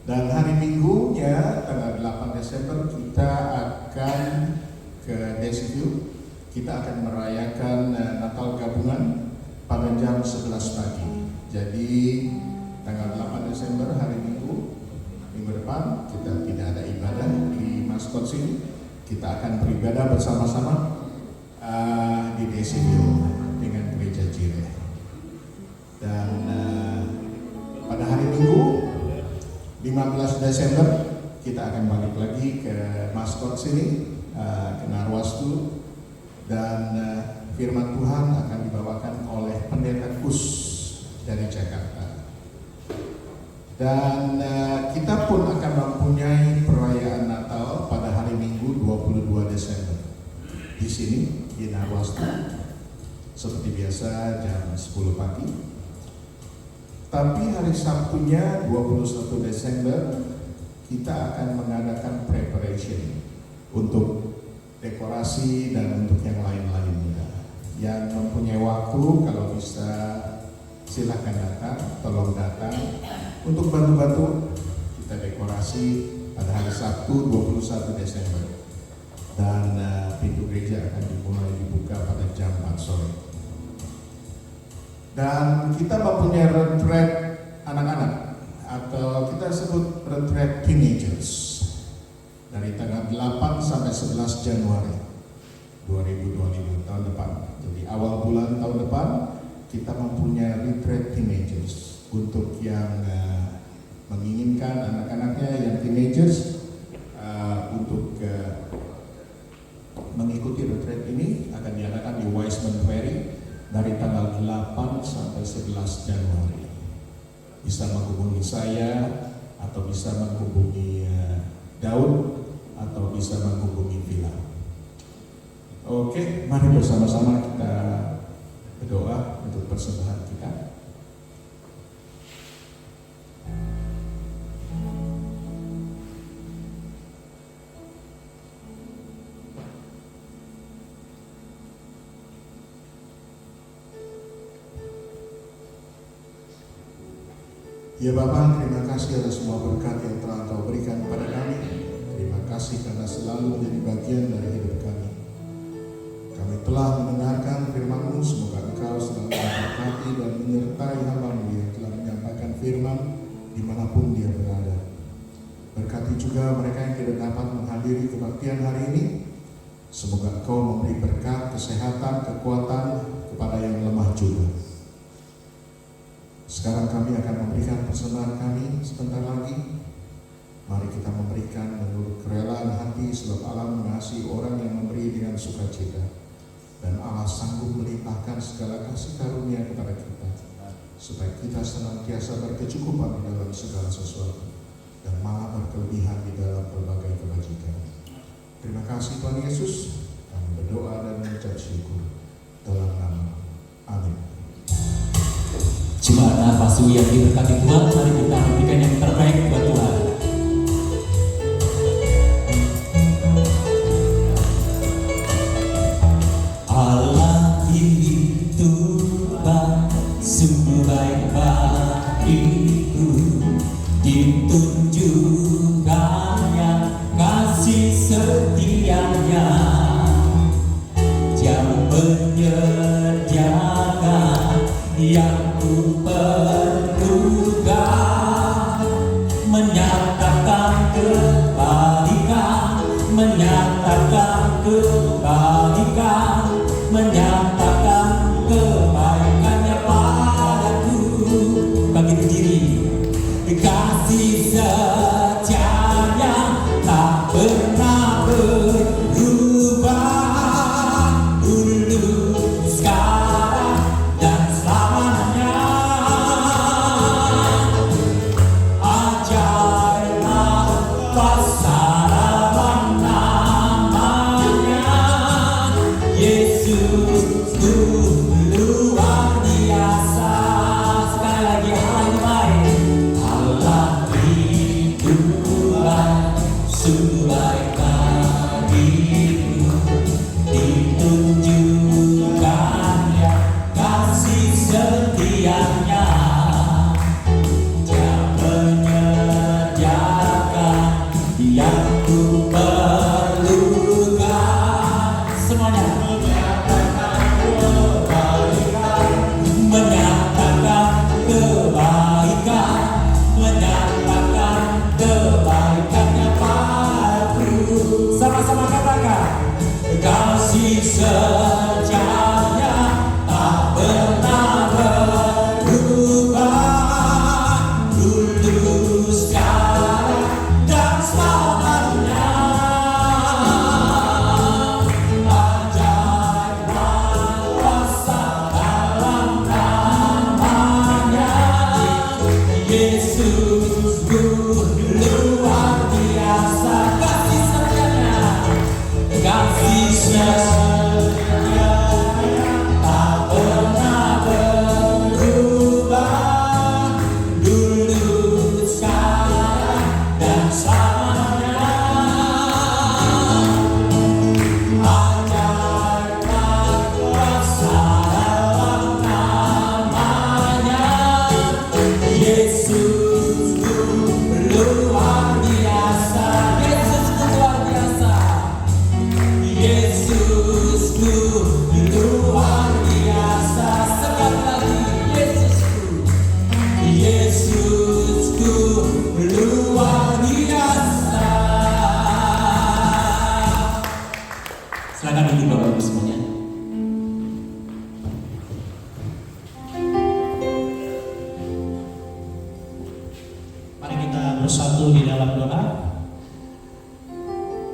Dan hari Minggunya tanggal 8 Desember kita akan ke Desiville. Kita akan merayakan Natal gabungan pada jam 11 pagi. Jadi tanggal 8 Desember hari Minggu depan kita tidak ada ibadah di Maskot sini. Kita akan beribadah bersama-sama di Desiville dengan Gereja Jireh. Dan pada hari Minggu 15 Desember kita akan balik lagi ke Maskot sini, ke Narwastu, dan firman Tuhan akan dibawakan oleh Pendeta Kus dari Jakarta. Dan kita pun akan mempunyai perayaan Natal pada hari Minggu 22 Desember di sini di Narwastu, seperti biasa jam 10 pagi. Tapi hari Sabtunya 21 Desember kita akan mengadakan preparation untuk dekorasi dan untuk yang lain-lainnya. Yang mempunyai waktu kalau bisa silahkan datang, tolong datang untuk bantu-bantu kita dekorasi pada hari Sabtu 21 Desember. Dan pintu gereja akan dimulai dibuka pada jam 4 sore. Dan kita mempunyai retreat anak-anak atau kita sebut retreat teenagers dari tanggal 8 sampai 11 Januari 2025 tahun depan. Jadi awal bulan tahun depan kita mempunyai retreat teenagers untuk yang menginginkan anak-anaknya yang teenagers untuk mengikuti retreat ini akan diadakan di Wiseman Ferry dari tanggal 8 sampai 11 Januari. Bisa menghubungi saya atau bisa menghubungi Daud atau bisa menghubungi Vila. Oke, mari bersama-sama kita berdoa untuk persembahan kita. Ya Bapa, terima kasih atas semua berkat yang telah Engkau berikan kepada kami. Terima kasih karena selalu menjadi bagian dari hidup kami. Kami telah mendengarkan firman-Mu, semoga Engkau selalu memberkati dan menyertai hamba-Mu yang telah menyampaikan firman dimanapun dia berada. Berkati juga mereka yang tidak dapat menghadiri menghadiri kebaktian hari ini. Semoga Engkau memberi berkat, kesehatan, kekuatan kepada yang lemah juga. Sekarang kami akan memberikan persembahan kami sebentar lagi. Mari kita memberikan menurut kerelaan hati, sebab Allah mengasihi orang yang memberi dengan sukacita. Dan Allah sanggup melimpahkan segala kasih karunia kepada kita, supaya kita senantiasa berkecukupan di dalam segala sesuatu, dan malah berkelebihan di dalam berbagai kebajikan. Terima kasih Tuhan Yesus. Kami berdoa dan mengucap syukur dalam nama. Amin. Jemaat Nafasu yang diberkati Tuhan, mari kita memberikan yang terbaik buat Tuhan. Allah ini Tuhan sungguh baik bagiku, ditunjukkannya kasih setianya, Dia menyediakan yang ku perlukan, menyatakan kebaikan, menyatakan kebaikan, menyatakan kebaikannya padaku. Bagi diri kasih setianya tak pernah berubah, dulu, sekarang, dan selamanya. Ajaiblah pasaran namanya, Yesus luar biasa. Sekali lagi, Allah itu baik, sungguh baik bagiku, ditunjukkannya kasih setianya, Dia menyediakan yang ku perlukan. Semuanya menyatakan kebaikan, menyatakan kebaikan, menyatakan kebaikannya padaku. Sama-sama katakan, kasih sejatinya tak pernah berubah, dulu, sekarang, dan selamanya. Ajaiblah kuasa dalam namanya, Yesus luar biasa. Kasih setianya, kasih setianya tak pernah berubah, dulu, sekarang, dan selamanya. Ajaiblah kuasa dalam namanya, Yesus luar biasa. Yesus luar biasa. Yesus luar biasa. Sekali lagi, Yesus luar biasa. Silakan duduk Bapak Ibu semuanya. Mari kita bersatu di dalam doa.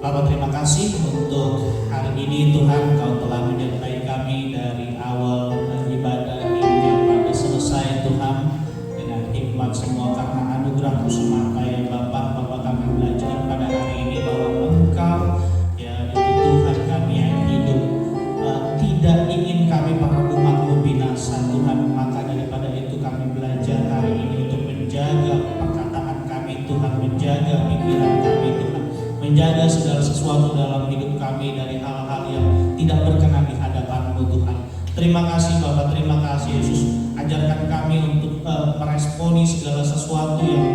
Bapak, terima kasih untuk hari ini Tuhan, Kau telah menyertai kami dari awal ibadah hingga pada selesai Tuhan, dengan hikmat semua karena anugerah-Mu semata ya Bapak. Bapak, kami belajar pada hari ini bahwa Engkau ya itu Tuhan kami yang hidup, tidak ingin kami para umat-Mu binasa Tuhan. Maka daripada itu kami belajar hari ini untuk menjaga perkataan kami Tuhan, menjaga pikiran kami Tuhan, menjaga segala sesuatu dalam hidup kami dari hal-hal yang tidak berkenan di hadapan-Mu Tuhan. Terima kasih Bapak, terima kasih Yesus. Ajarkan kami untuk meresponi segala sesuatu yang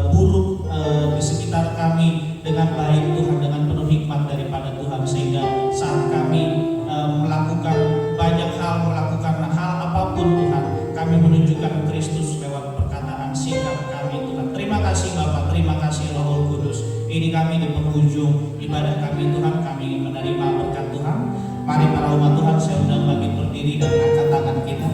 buruk di sekitar kami dengan baik Tuhan, dengan penuh hikmat daripada Tuhan, sehingga saat kami melakukan banyak hal, melakukan hal apapun Tuhan, kami menunjukkan Kristus lewat perkataan sikap kami Tuhan. Terima kasih Bapak, terima kasih Roh Kudus. Ini ini kami di penghujung ibadah kami Tuhan, kami ingin menerima berkat Tuhan. Mari para umat Tuhan, saya undang bagi berdiri dan angkat tangan kita.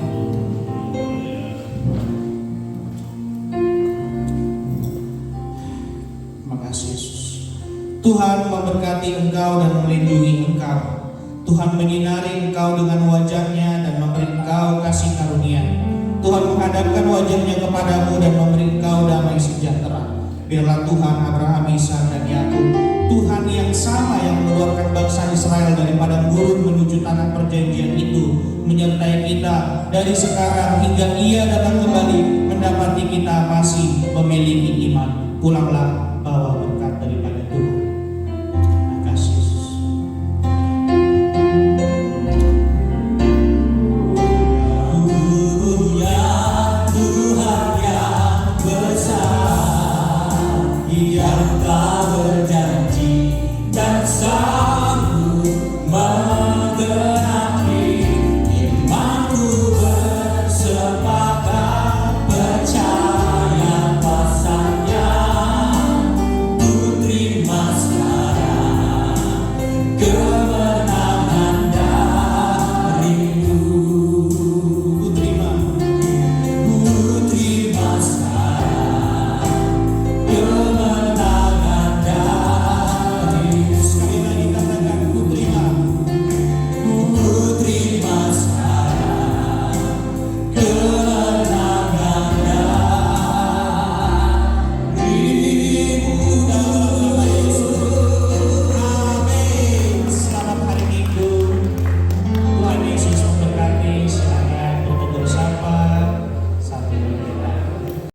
Terima kasih Yesus. Tuhan memberkati engkau dan melindungi engkau. Tuhan menyinari engkau dengan wajah-Nya dan memberi engkau kasih karunia. Tuhan menghadapkan wajah-Nya kepadamu dan memberi engkau damai sejahtera. Biarlah Tuhan Abraham, Ishak dan Yakub, Tuhan yang sama yang mengeluarkan bangsa Israel dari padang gurun menuju tanah perjanjian itu, menyertai kita dari sekarang hingga Ia datang kembali, mendapati kita masih memiliki iman. Pulanglah bawa berkat daripada Tuhan. Terima kasih Yesus. Tuhan yang besar, yang tak berjanji dan